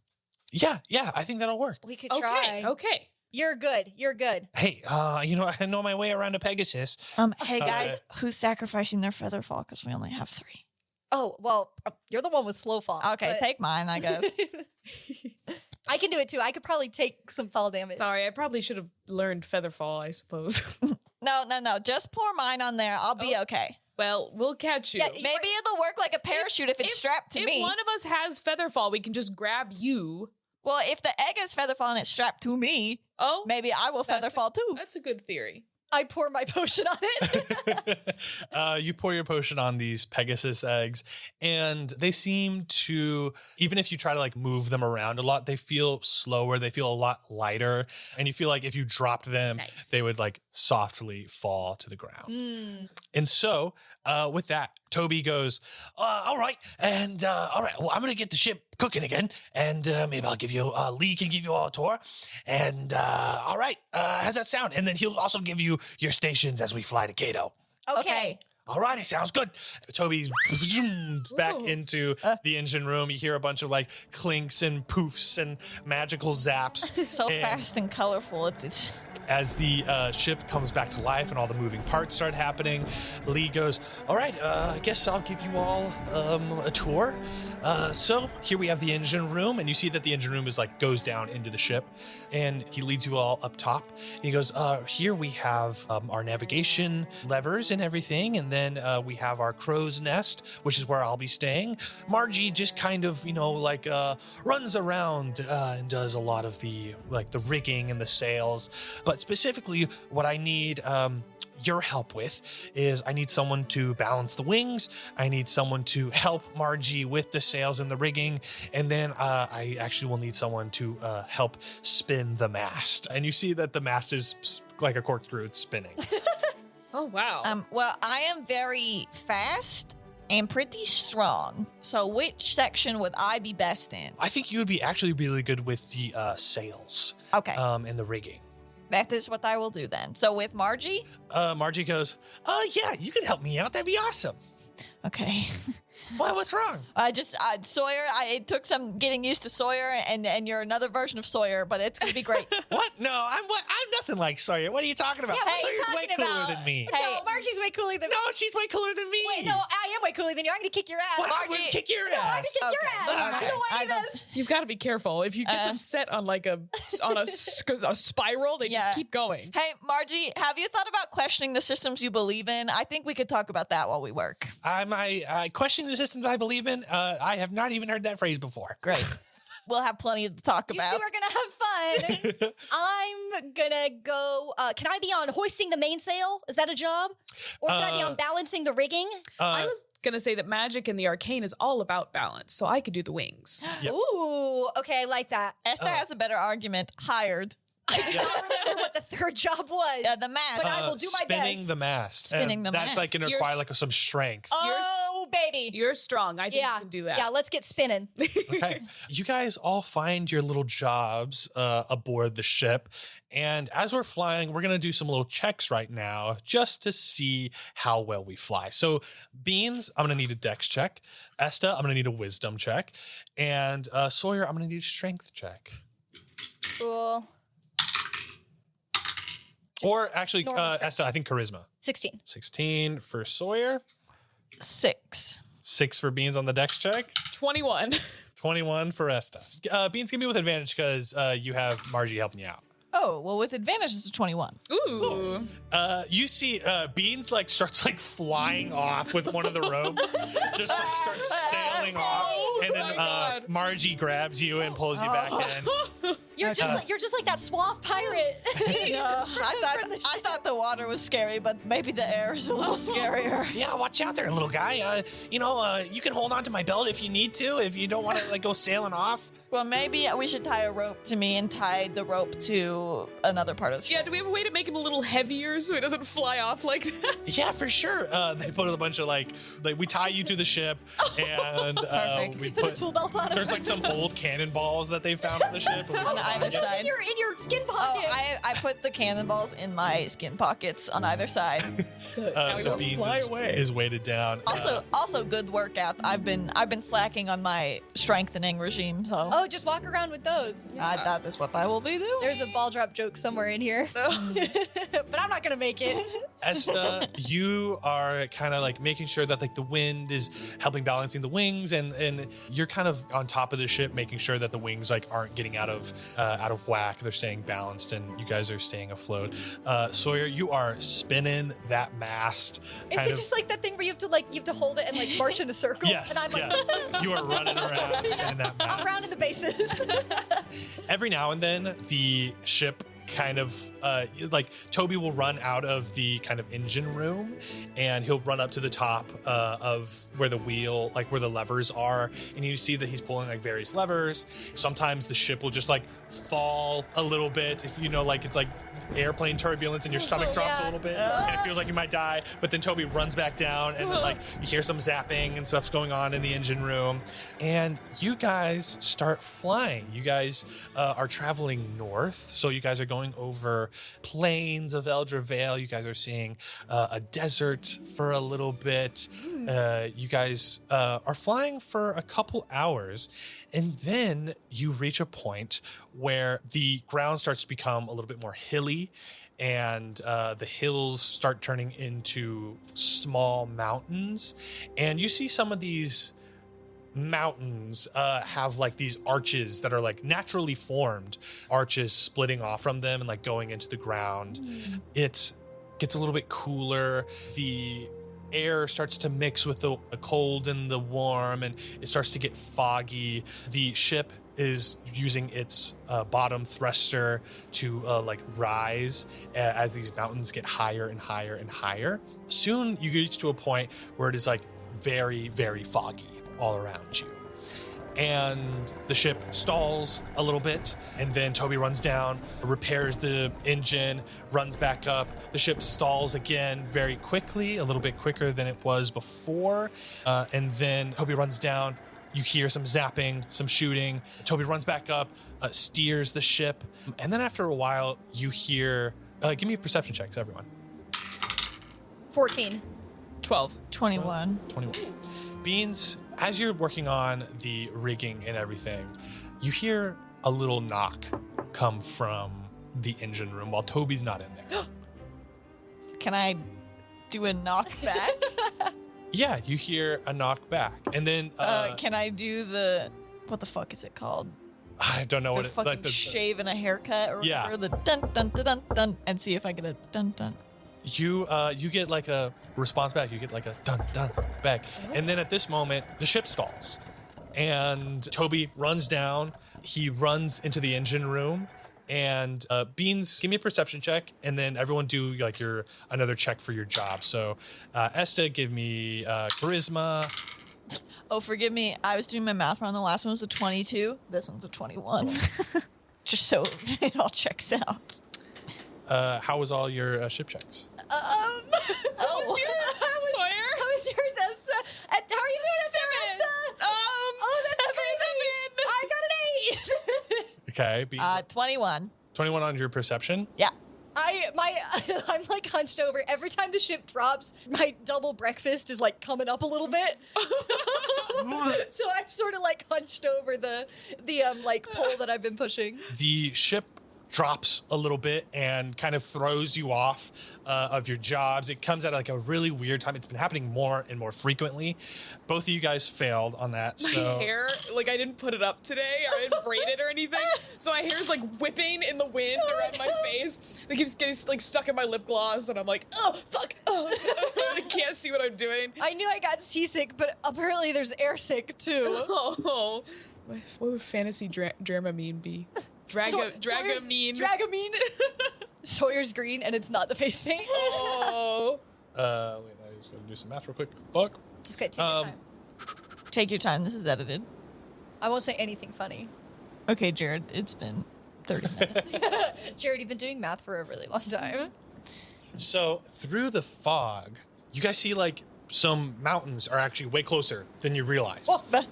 Yeah. I think that'll work. We could try. Okay. You're good. Hey, I know my way around a Pegasus. Hey guys, who's sacrificing their feather fall? Because we only have 3. Oh, well, you're the one with slow fall. Okay, but take mine, I guess. I can do it too. I could probably take some fall damage. Sorry, I probably should have learned Featherfall, I suppose. No. Just pour mine on there. I'll be okay. Well, we'll catch you. Yeah, Maybe it'll work like a parachute if it's strapped to if me. If one of us has Featherfall, we can just grab you. Well, if the egg is featherfall and it's strapped to me, maybe I will featherfall too. That's a good theory. I pour my potion on it. You pour your potion on these Pegasus eggs, and they seem to, even if you try to like move them around a lot, they feel slower. They feel a lot lighter, and you feel like if you dropped them, they would like softly fall to the ground. And so, with that, Toby goes, all right. And all right, well, I'm going to get the ship cooking again. And maybe I'll give you, Lee can give you all a tour. And all right, how's that sound? And then he'll also give you your stations as we fly to Cato. Okay. All righty, sounds good. Toby's back into the engine room. You hear a bunch of like clinks and poofs and magical zaps. It's so And fast and colorful. It's as the ship comes back to life and all the moving parts start happening, Lee goes, all right, I guess I'll give you all a tour. So here we have the engine room, and you see that the engine room is like goes down into the ship, and he leads you all up top. And he goes, here we have our navigation levers and everything, and then we have our crow's nest, which is where I'll be staying. Margie just kind of, runs around and does a lot of the rigging and the sails. But specifically, what I need your help with is I need someone to balance the wings. I need someone to help Margie with the sails and the rigging. And then I actually will need someone to help spin the mast. And you see that the mast is like a corkscrew. It's spinning. Oh, wow. well, I am very fast and pretty strong. So which section would I be best in? I think you would be actually really good with the sails. Okay. And the rigging. That is what I will do then. So with Margie? Margie goes, yeah, you can help me out. That'd be awesome. Okay. What's wrong? Sawyer, it took some getting used to Sawyer, and you're another version of Sawyer, but it's gonna be great. What? No, I'm nothing like Sawyer. What are you talking about? Yeah, what are you Sawyer's way talking cooler about? than me. Hey. No, Margie's way cooler than me. No, she's way cooler than me. Wait, no, I am way cooler than you. I'm gonna kick your ass. What? I Margie- wouldn't kick your No, I'm gonna ass. kick your ass. I Okay. don't want any of this. You've got to be careful. If you get them set on like a spiral, they Yeah. just keep going. Hey, Margie, have you thought about questioning the systems you believe in? I think we could talk about that while we work. I questioning the systems I believe in. I have not even heard that phrase before. Great. We'll have plenty to talk You about. two are gonna have fun. I'm gonna go. Can I be on hoisting the mainsail? Is that a job? Or can I be on balancing the rigging? I was going to say that magic and the arcane is all about balance, so I could do the wings. Yep. Ooh, okay, I like that. Esther has a better argument. Hired. I do not remember what the third job was. Yeah, the mask. But I will do my spinning best. the mast. Spinning And the that's mast. like going to You're require s- like some strength. Oh, baby. You're strong. I think Yeah, you can do that. yeah. Let's get spinning. Okay. You guys all find your little jobs aboard the ship. And as we're flying, we're going to do some little checks right now just to see how well we fly. So, Beans, I'm going to need a dex check. Esta, I'm going to need a wisdom check. And Sawyer, I'm going to need a strength check. Cool. Or actually, Normal strength. Esta, I think charisma. 16. 16 for Sawyer. 6. 6 for Beans on the dex check. 21. 21 for Esta. Beans, give me with advantage because you have Margie helping you out. Oh, well, with advantage, it's a 21. Ooh. You see Beans like starts like flying off with one of the ropes, just like starts sailing off, and then my God. Margie grabs you and pulls you back in. You're just like that suave pirate. I thought the water was scary, but maybe the air is a little scarier. Yeah, watch out there, little guy. You can hold on to my belt if you need to, if you don't want to like go sailing off. Well, maybe we should tie a rope to me and tie the rope to another part of the ship. Yeah, do we have a way to make him a little heavier so he doesn't fly off like that? Yeah, for sure. They put a bunch of like we tie you to the ship, and Perfect. we Put a tool belt on him. There's like some old cannonballs that they found on the ship. and we On put either them side. in your skin Oh, pocket. I put the cannonballs in my skin pockets on either side. Good. Now we So don't Beans fly is, away. is weighted down. Also good workout. I've been slacking on my strengthening regime, so Oh, just walk around with those. that is what I will be doing. There's a ball drop joke somewhere in here. But I'm not gonna make it. Esta, you are kind of like making sure that like the wind is helping balancing the wings, and you're kind of on top of the ship, making sure that the wings like aren't getting out of whack. They're staying balanced, and you guys are staying afloat. Sawyer, you are spinning that mast. Is it just like that thing where you have to hold it and like march in a circle? Yes, And I'm like, yeah. You are running around spinning that mast. I'm rounding the bases. Every now and then the ship kind of like Toby will run out of the kind of engine room and he'll run up to the top of where the wheel, like where the levers are, and you see that he's pulling like various levers. Sometimes the ship will just like fall a little bit, if you know, like it's like airplane turbulence and your stomach drops a Yeah. little bit and it feels like you might die, but then Toby runs back down and then like you hear some zapping and stuff's going on in the engine room, and you guys start flying. You guys are traveling north, so you guys are going over plains of Eldra Vale. You guys are seeing a desert for a little bit. You guys are flying for a couple hours, and then you reach a point where the ground starts to become a little bit more hilly, and the hills start turning into small mountains, and you see some of these mountains have like these arches that are like naturally formed arches splitting off from them and like going into the ground. It gets a little bit cooler. The air starts to mix with the cold and the warm, and it starts to get foggy. The ship is using its bottom thruster to like rise as these mountains get higher and higher and higher. Soon you reach to a point where it is like very, very foggy all around you. And the ship stalls a little bit, and then Toby runs down, repairs the engine, runs back up. The ship stalls again very quickly, a little bit quicker than it was before. And then Toby runs down. You hear some zapping, some shooting. Toby runs back up, steers the ship. And then after a while, you hear... give me perception checks, everyone. 14. 12. 21. 21. Beans, as you're working on the rigging and everything, you hear a little knock come from the engine room while Toby's not in there. Can I do a knock back? Yeah, you hear a knock back. And then Can I do the, what the fuck is it called? I don't know The what it fucking like shave and a haircut or Yeah. whatever. The dun dun dun dun dun, and see if I get a dun dun. you get like a response back. You get like a dun dun back. And then at this moment, the ship stalls. And Toby runs down. He runs into the engine room. And Beans, give me a perception check, and then everyone do like another check for your job. So Esta, give me charisma. Oh, forgive me. I was doing my math wrong. The last one was a 22. This one's a 21. Just so it all checks out. How was all your ship checks? Oh, How was yours, Esta? How are you doing there, Esta? Oh, that's amazing. I got an 8. Okay, 21. 21 on your perception. Yeah. I'm like hunched over. Every time the ship drops, my double breakfast is like coming up a little bit. So I'm sort of like hunched over the like pole that I've been pushing. The ship drops a little bit and kind of throws you off of your jobs. It comes at like a really weird time. It's been happening more and more frequently. Both of you guys failed on that. My So hair, like I didn't put it up today or I didn't braid it or anything. So my hair's like whipping in the wind around my face. It keeps getting like stuck in my lip gloss and I'm like, oh, fuck. Oh. I can't see what I'm doing. I knew I got seasick, but apparently there's air sick too. Oh, what would fantasy Dramamine be? Dragamine. Dragamine. Sawyer's green, and it's not the face paint. Oh. wait, I was going to do some math real quick. Fuck. Just take your time. Take your time. This is edited. I won't say anything funny. Okay, Jared. It's been 30 minutes. Jared, you've been doing math for a really long time. So through the fog, you guys see like some mountains are actually way closer than you realized.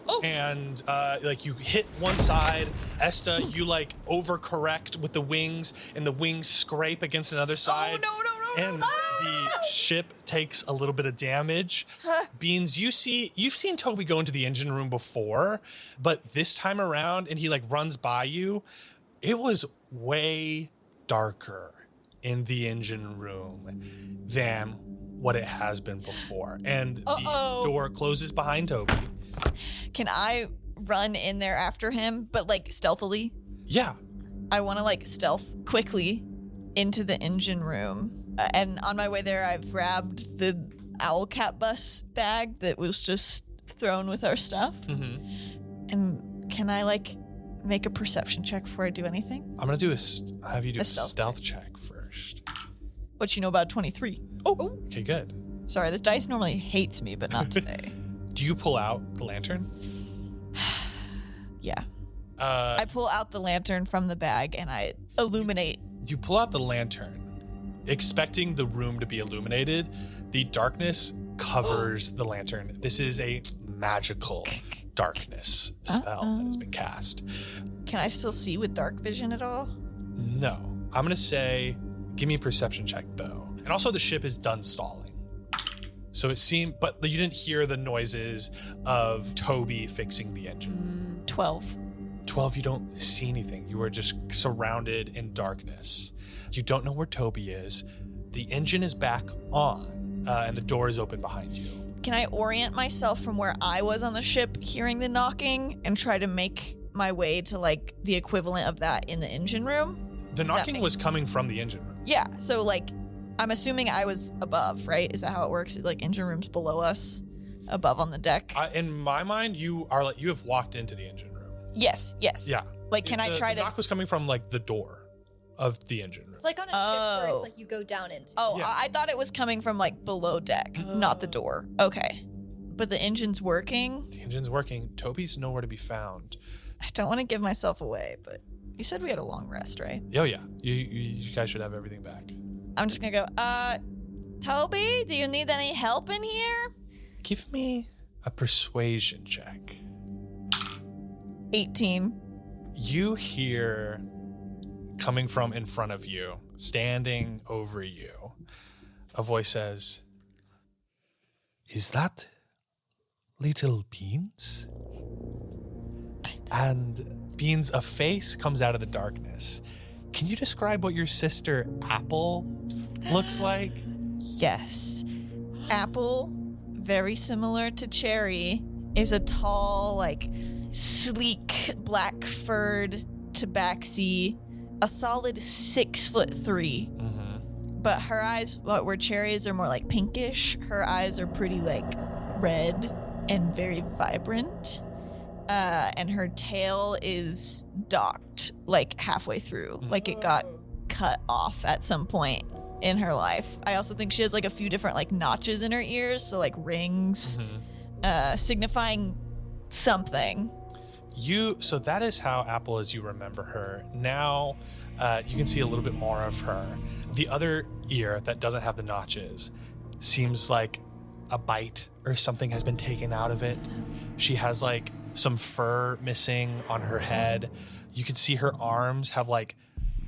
Oh. And like you hit one side, Esta, you like overcorrect with the wings, and the wings scrape against another side. And the ship takes a little bit of damage. Beans, you've seen Toby go into the engine room before, but this time around, and he like runs by you, it was way darker in the engine room than what it has been before. And the door closes behind Toby. Can I run in there after him, but like stealthily? Yeah. I want to like stealth quickly into the engine room. And on my way there, I've grabbed the owl cat bus bag that was just thrown with our stuff. Mm-hmm. And can I like make a perception check before I do anything? I'm going to have you do a stealth stealth check first. What you know about 23? Oh. Okay, good. Sorry, this dice normally hates me, but not today. Do you pull out the lantern? Yeah. I pull out the lantern from the bag and I illuminate. You pull out the lantern, expecting the room to be illuminated. The darkness covers the lantern. This is a magical darkness spell that has been cast. Can I still see with dark vision at all? No. I'm going to say, give me a perception check, though. And also, the ship is done stalling. So it seemed, but you didn't hear the noises of Toby fixing the engine. 12. 12, you don't see anything. You are just surrounded in darkness. You don't know where Toby is. The engine is back on, and the door is open behind you. Can I orient myself from where I was on the ship hearing the knocking and try to make my way to like the equivalent of that in the engine room? The knocking was coming from the engine room. Yeah, so like I'm assuming I was above, right? Is that how it works? Is like engine rooms below us, above on the deck? In my mind, you have walked into the engine room. Yes. Yeah. Like, can I try the to? knock was coming from like the door of the engine room. It's like on a ship where it's like you go down into. Oh, Yeah. I thought it was coming from like below deck, not the door. Okay, but the engine's working. The engine's working. Toby's nowhere to be found. I don't want to give myself away, but you said we had a long rest, right? Oh yeah, you guys should have everything back. I'm just gonna go. Toby, do you need any help in here? Give me a persuasion check. 18. You hear coming from in front of you, standing over you, a voice says, "Is that little Beans? And Beans, a face comes out of the darkness. Can you describe what your sister Apple looks like? Yes. Apple, very similar to Cherry, is a tall, like, sleek, black-furred tabaxi, a solid 6'3". But her eyes, where Cherry's are more like pinkish, her eyes are pretty like red and very vibrant. And her tail is docked like halfway through, like it got cut off at some point in her life. I also think she has like a few different like notches in her ears, so like rings, signifying something. So that is how Apple as you remember her. Now you can see a little bit more of her. The other ear that doesn't have the notches seems like a bite or something has been taken out of it. She has like some fur missing on her head. You can see her arms have like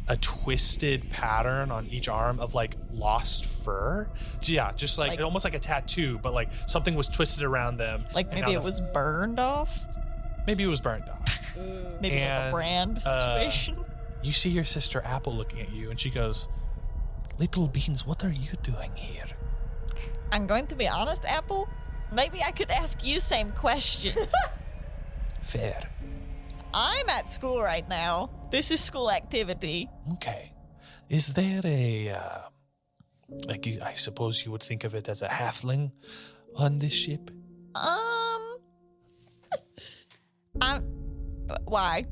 a twisted pattern on each arm of like lost fur. So yeah, just like almost like a tattoo, but like something was twisted around them. Like maybe it was burned off? Maybe it was burned off. Maybe like a brand situation. You see your sister Apple looking at you and she goes, "Little Beans, what are you doing here?" I'm going to be honest, Apple. Maybe I could ask you same question. Fair. I'm at school right now. This is school activity. Okay. Is there a, like, I suppose you would think of it as a halfling on this ship? Why?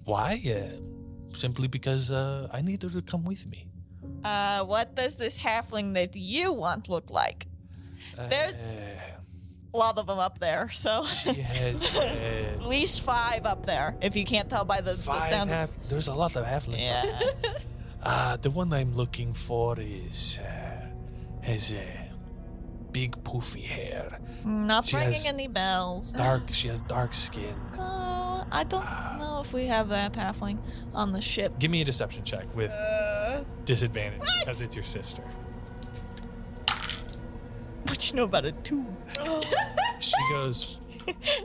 Why? Simply because I need her to come with me. What does this halfling that you want look like? There's a lot of them up there, so She has at least 5 up there. If you can't tell by the sound. There's a lot of halflings. Yeah. The one I'm looking for is has big poofy hair. Not She ringing has any bells. She has dark skin. No, I don't know if we have that halfling on the ship. Give me a deception check with disadvantage because it's your sister. What you know about a 2? She goes,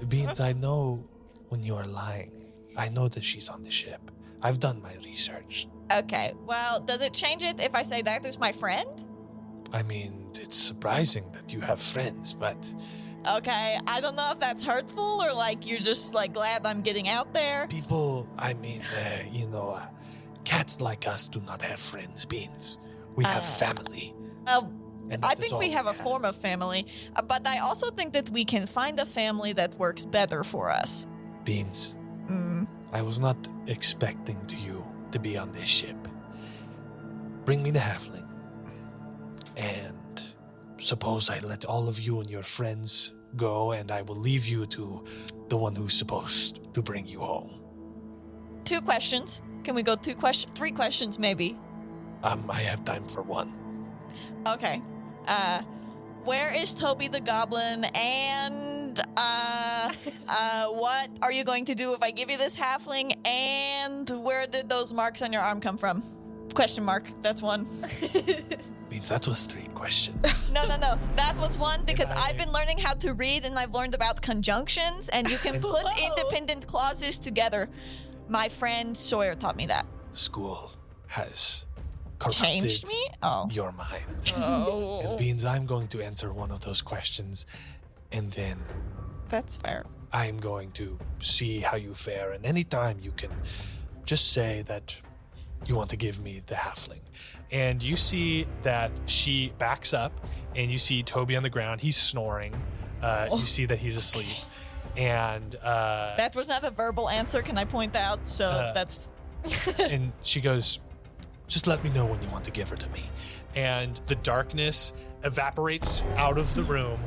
"Beans, I know when you are lying. I know that she's on the ship. I've done my research." Okay, well, does it change it if I say that is my friend? I mean, it's surprising that you have friends, but Okay, I don't know if that's hurtful or like you're just like glad I'm getting out there. people, cats like us do not have friends, Beans. We have family. And I that is think all we have a form of family, but I also think that we can find a family that works better for us. Beans, I was not expecting you to be on this ship. Bring me the halfling. And suppose I let all of you and your friends go, and I will leave you to the one who's supposed to bring you home. 2 questions. Can we go 3 questions maybe? I have time for 1. Okay. Where is Toby the Goblin? And what are you going to do if I give you this halfling? And where did those marks on your arm come from? Question mark. That's 1. Means that was 3 questions. No. That was 1 because And I've been learning how to read and I've learned about conjunctions and you can put independent clauses together. My friend Sawyer taught me that. School has corrupted Changed me? Oh. your mind. Oh. And Beans, I'm going to answer one of those questions, and then That's fair. I'm going to see how you fare. And anytime you can just say that you want to give me the halfling. And you see that she backs up, and you see Toby on the ground. He's snoring. You see that he's asleep. And That was not a verbal answer, can I point out? So that's... and she goes, "Just let me know when you want to give her to me." And the darkness evaporates out of the room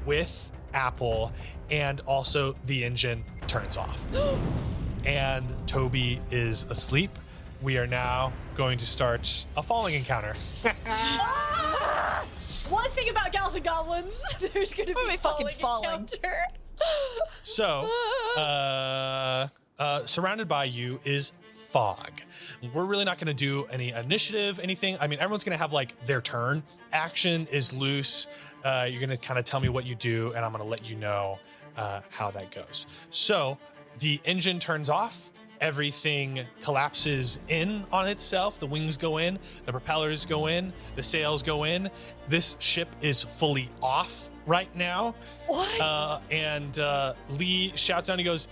with Apple, and also the engine turns off. And Toby is asleep. We are now going to start a falling encounter. One thing about Gals and Goblins, there's gonna be fucking falling. encounter. So, surrounded by you is fog. We're really not going to do any initiative, anything. I mean, everyone's going to have like their turn. Action is loose. You're going to kind of tell me what you do, and I'm going to let you know how that goes. So the engine turns off. Everything collapses in on itself. The wings go in, the propellers go in, the sails go in. This ship is fully off right now. What? And Lee shouts down, he goes,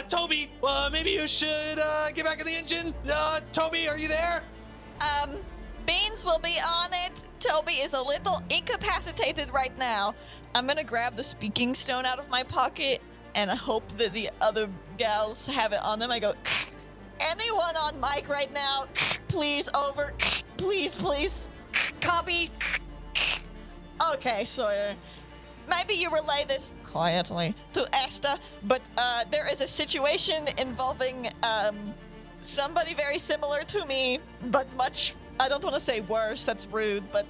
Toby, maybe you should get back in the engine. Toby, are you there? Beans will be on it. Toby is a little incapacitated right now. I'm gonna grab the speaking stone out of my pocket and I hope that the other gals have it on them. I go, anyone on mic right now? Please, over. Please, please. Copy. Okay, Sawyer. Maybe you relay this quietly to Esther, but there is a situation involving somebody very similar to me, but much, I don't want to say worse, that's rude, but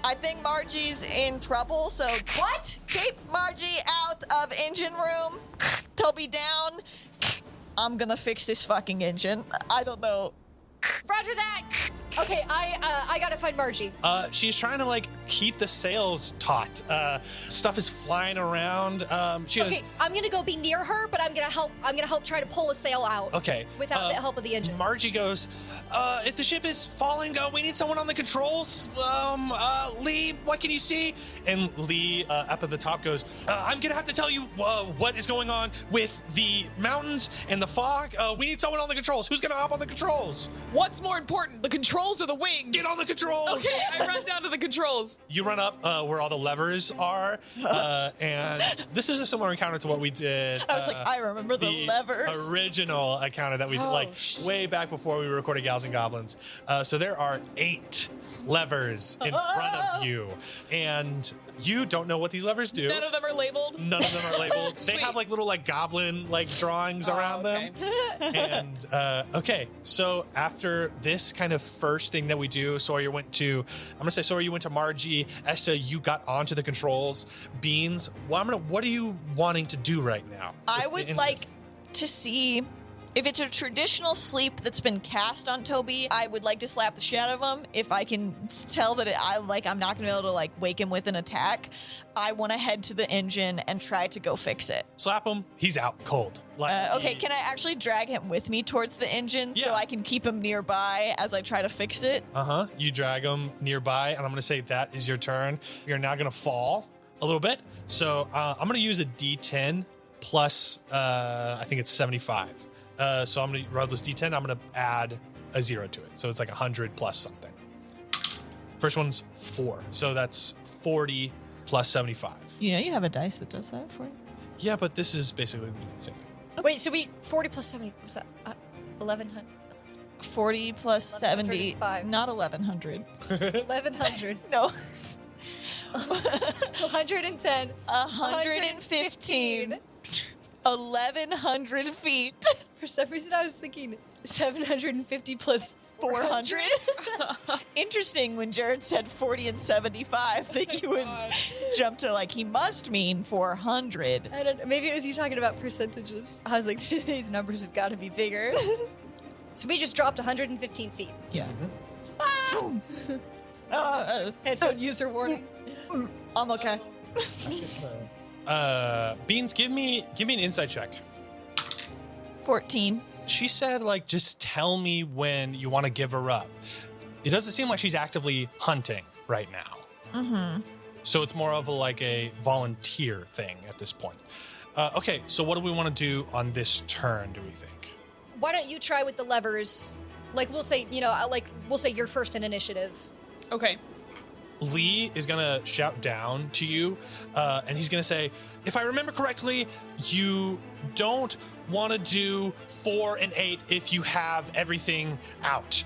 I think Margie's in trouble, so What? keep Margie out of engine room. Toby down. I'm gonna fix this fucking engine. I don't know. Roger that. Okay, I gotta find Margie. She's trying to like keep the sails taut. Stuff is flying around. She goes, Okay, I'm gonna go be near her, but I'm gonna help try to pull a sail out. okay. Without the help of the engine. Margie goes, if the ship is falling, we need someone on the controls. Lee, what can you see? And Lee, up at the top, goes, I'm gonna have to tell you what is going on with the mountains and the fog. We need someone on the controls. Who's gonna hop on the controls? What's more important, the controls or the wings? Get on the controls. Okay, I run down to the controls. You run up where all the levers are, and this is a similar encounter to what we did. I was like, I remember the levers. Original encounter that we did way back before we recorded Gals and Goblins. So there are 8 levers in front of you, and you don't know what these levers do. None of them are labeled. None of them are labeled. They Sweet. have like little like goblin like drawings around them. And okay, so after this kind of first thing that we do, Sawyer went to, I'm gonna say Sawyer, you went to Margie. Esther, you got onto the controls. Beans, what are you wanting to do right now? I would like to see if it's a traditional sleep that's been cast on Toby. I would like to slap the shit out of him. If I can tell that I'm not gonna be able to like wake him with an attack, I want to head to the engine and try to go fix it. Slap him. He's out cold. Okay, can I actually drag him with me towards the engine Yeah. so I can keep him nearby as I try to fix it? You drag him nearby, and I'm gonna say that is your turn. You're now gonna fall a little bit. So I'm gonna use a D10 plus I think it's 75. So I'm gonna roll this D10. I'm gonna add a 0 to it, so it's like 100 plus something. First one's 4, so that's 40 plus 75. You know you have a dice that does that for you. Yeah, but this is basically the same thing. Wait, so we 40 plus 70 was that 1100? 40 plus 70, 1105. not 1100. 1100. No, 110. 115. 1,100 feet. For some reason, I was thinking 750 plus 400. Interesting when Jared said 40 and 75 that you would jump to like he must mean 400. I don't know. Maybe it was you talking about percentages. I was like, these numbers have got to be bigger. So we just dropped 115 feet. Yeah. Headphone user warning. I'm okay. Beans, give me an insight check. 14. She said, like, just tell me when you want to give her up. It doesn't seem like she's actively hunting right now. Mm-hmm. So it's more of a volunteer thing at this point. Okay, so what do we want to do on this turn, do we think? Why don't you try with the levers? Like, we'll say, we'll say you're first in initiative. Okay. Lee is going to shout down to you, and he's going to say, if I remember correctly, you don't want to do 4 and 8 if you have everything out.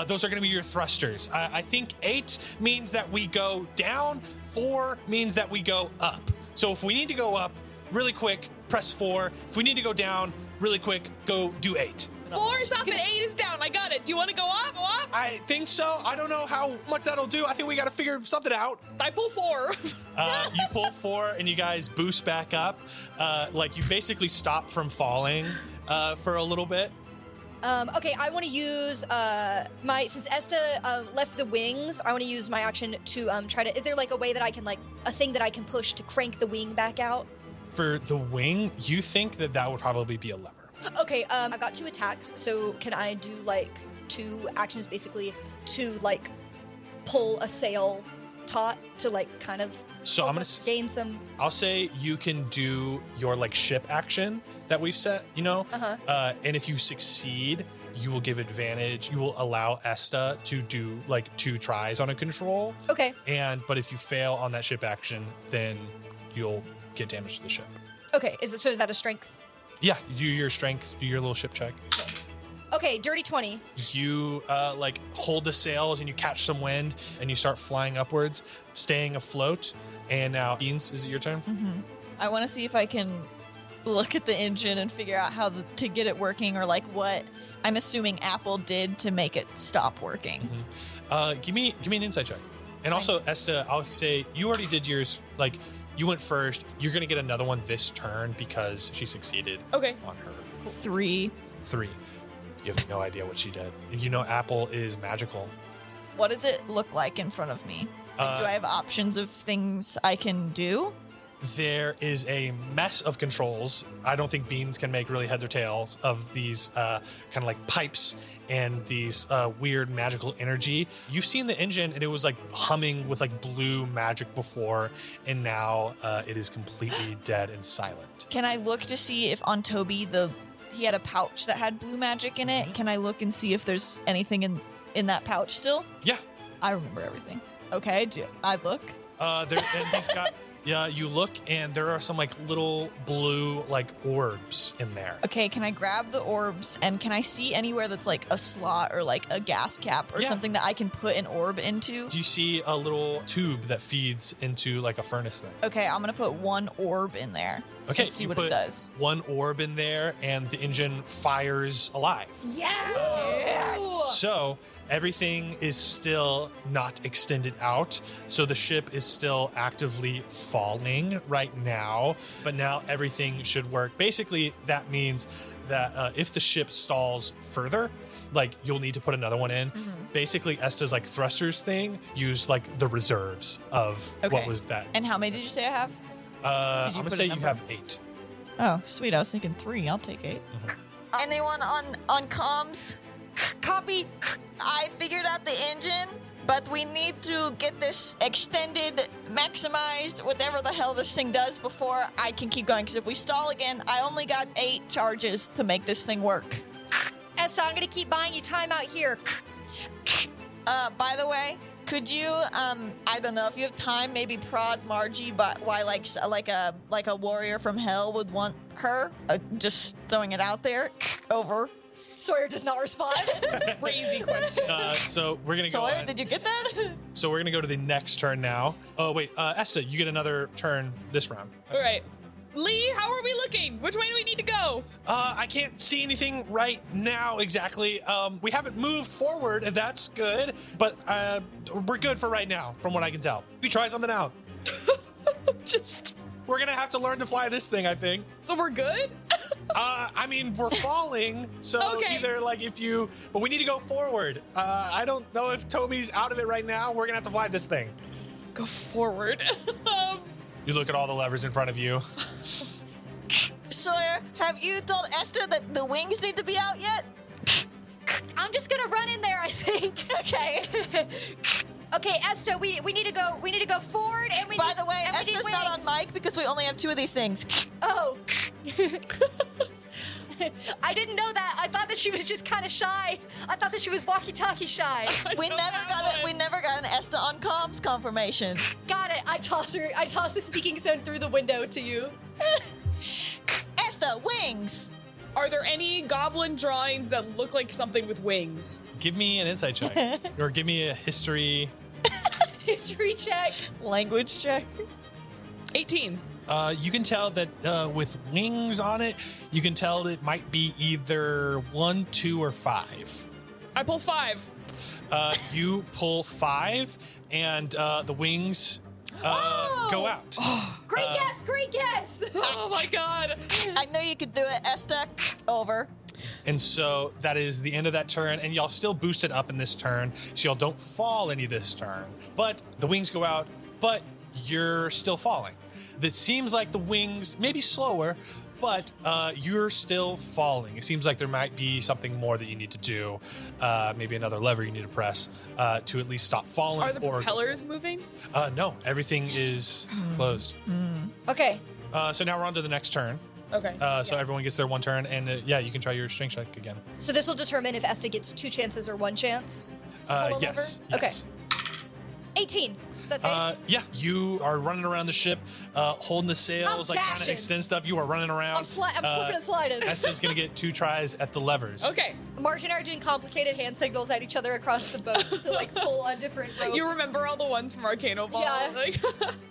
Those are going to be your thrusters. I think 8 means that we go down, 4 means that we go up. So if we need to go up really quick, press 4. If we need to go down really quick, go do 8. 4 is up and 8 is down. I got it. Do you want to go up? Go up? I think so. I don't know how much that'll do. I think we got to figure something out. I pull 4. You pull 4 and you guys boost back up. Like you basically stop from falling for a little bit. Okay, I want to use since Esta left the wings, I want to use my action to try to. Is there like a way that I can a thing that I can push to crank the wing back out? For the wing, you think that would probably be a lever. Okay, I've got 2 attacks, so can I do 2 actions basically to pull a sail taut to kind of So help I'm gonna us gain some. I'll say you can do your ship action that we've set, and if you succeed, you will give advantage. You will allow Esta to do 2 tries on a control. Okay. But if you fail on that ship action, then you'll get damage to the ship. Okay, is that a strength? Yeah, do your strength, do your little ship check. Okay, dirty 20. You hold the sails and you catch some wind and you start flying upwards, staying afloat. And now, Beans, is it your turn? Mm-hmm. I want to see if I can look at the engine and figure out how to get it working, or what I'm assuming Apple did to make it stop working. Mm-hmm. Give me an insight check. And also, Esta, I'll say you already did yours. You went first. You're gonna get another one this turn because she succeeded. Okay. On her 3. 3. You have no idea what she did. Apple is magical. What does it look like in front of me? Do I have options of things I can do? There is a mess of controls. I don't think Beans can make really heads or tails of these kind of pipes and these weird magical energy. You've seen the engine and it was humming with blue magic before, and now it is completely dead and silent. Can I look to see if on Toby he had a pouch that had blue magic in it? Mm-hmm. Can I look and see if there's anything in that pouch still? Yeah. I remember everything. Okay, do I look? And he's got. Yeah, you look and there are some little blue orbs in there. Okay, can I grab the orbs and can I see anywhere that's a slot or a gas cap or something that I can put an orb into? Do you see a little tube that feeds into a furnace thing? Okay, I'm gonna put 1 orb in there. Okay, and see you what put it does. 1 orb in there and the engine fires alive. So everything is still not extended out. So the ship is still actively falling right now, but now everything should work. Basically, that means that if the ship stalls further, you'll need to put another one in. Mm-hmm. Basically, Esta's thrusters thing used the reserves of what was that. And how many did you say I have? I'm gonna put a say you number? have 8. Oh, sweet. I was thinking 3. I'll take 8. Anyone on comms? Copy. I figured out the engine, but we need to get this extended, maximized, whatever the hell this thing does before I can keep going. Because if we stall again, I only got 8 charges to make this thing work. Esta, I'm gonna keep buying you time out here. By the way, could you, I don't know, if you have time, maybe prod Margie, but why like a warrior from hell would want her? Just throwing it out there. Over. Sawyer does not respond. Crazy question. So we're gonna Sawyer, go on. did you get that? So we're gonna go to the next turn now. Oh wait, Esta, you get another turn this round. All right. Lee, how are we looking? Which way do we need to go? I can't see anything right now exactly. We haven't moved forward, and that's good. But we're good for right now, from what I can tell. We try something out. We're gonna have to learn to fly this thing, I think. So we're good? I mean, we're falling, so Okay. either but we need to go forward. I don't know if Toby's out of it right now. We're gonna have to fly this thing. Go forward. You look at all the levers in front of you. Sawyer, have you told Esther that the wings need to be out yet? I'm just gonna run in there, I think. Okay. Okay, Esta, we need to go. We need to go forward, and we. By need, the way, and we need Esther's not on wings. mic because we only have 2 of these things. Oh. I didn't know that. I thought that she was just kind of shy. I thought that she was walkie-talkie shy. We never got an Esther on comms confirmation. Got it. I toss the speaking stone through the window to you. Esther, wings. Are there any goblin drawings that look like something with wings? Give me an insight check, or give me a history. History check. Language check. 18. You can tell that with wings on it, you can tell it might be either 1, 2, or 5. I pull 5. You pull 5, and the wings go out. Great guess. Great guess. Oh my god. I know you could do it, Esther. Over. And so that is the end of that turn, and y'all still boosted up in this turn, so y'all don't fall any this turn. But the wings go out, but you're still falling. That seems like the wings may be slower, but you're still falling. It seems like there might be something more that you need to do, maybe another lever you need to press to at least stop falling. Are the propellers moving? No, everything is closed. Okay. So now we're on to the next turn. Okay. So everyone gets their one turn, and yeah, you can try your strength check again. So this will determine if Esta gets 2 chances or 1 chance. To pull a Yes. lever? Yes. Okay. 18. Does that say? Yeah, you are running around the ship, holding the sails, I'm like trying to dashing. extend stuff. You are running around. I'm slipping and sliding. Esta's gonna get 2 tries at the levers. Okay. Marge and I are doing complicated hand signals at each other across the boat to like pull on different ropes. You remember all the ones from Arcano Ball? Yeah. Like,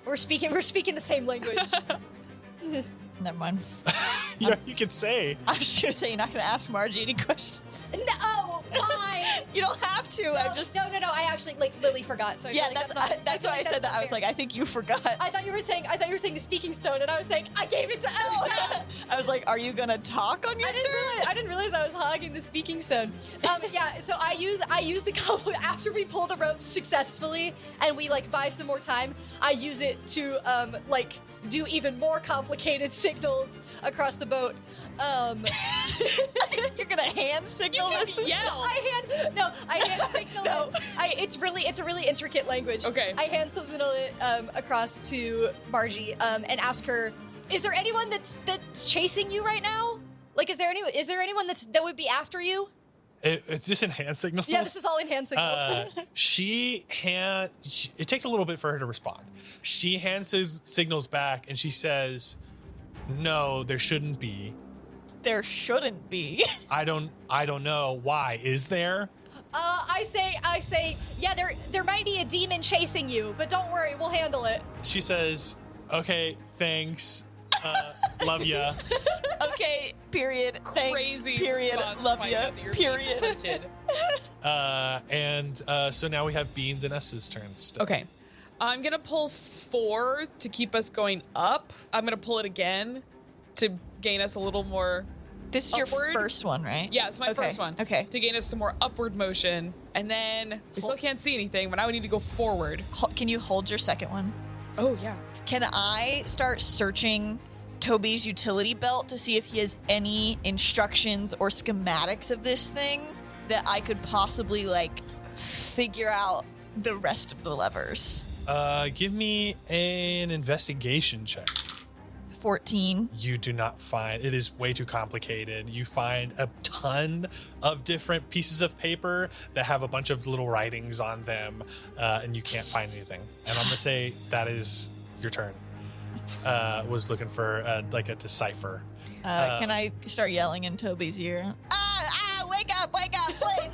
We're speaking the same language. Never mind. Yeah, you can say. I was just gonna say you're not gonna ask Margie any questions. No, why? You don't have to. I just No. I actually Lily forgot. So I yeah. feel like That's that's why I said that. I was fair. like, I think you forgot. I thought you were saying the speaking stone, and I was saying I gave it to Esta. I was like, are you gonna talk on your turn? I didn't realize I was hogging the speaking stone. Yeah, so I use the after we pull the ropes successfully and we like buy some more time. I use it to like do even more complicated signals across the boat. You're gonna hand signal you this? can yell. I hand signal No. it. It's a really intricate language. Okay. I hand signal it across to Margie and ask her, is there anyone that's chasing you right now? Like, is there anyone that would be after you? It's just in hand signals. Yeah, this is all in hand signals. It takes a little bit for her to respond. She signals back and she says, "No, there shouldn't be. There shouldn't be. I don't know why. Is there?" I say, yeah, there might be a demon chasing you, but don't worry, we'll handle it. She says, "Okay, thanks. Love ya." Okay. Period. Thanks. Crazy Period. response to Love find you. out that you're being Period. hunted. So now we have Beans and S's turns. Still. Okay. I'm gonna pull 4 to keep us going up. I'm gonna pull it again to gain us a little more. This is your Upward? first one, right? Yeah, it's my Okay, first one. Okay. To gain us some more upward motion. And then we still can't see anything, but now we need to go forward. Can you hold your second one? Oh, yeah. Can I start searching Toby's utility belt to see if he has any instructions or schematics of this thing that I could possibly like figure out the rest of the levers? Give me an investigation check. 14. You do not find it is way too complicated. You find a ton of different pieces of paper that have a bunch of little writings on them, and you can't find anything. And I'm gonna say that is your turn. Was looking for like a decipher. Can I start yelling in Toby's ear? Wake up, please!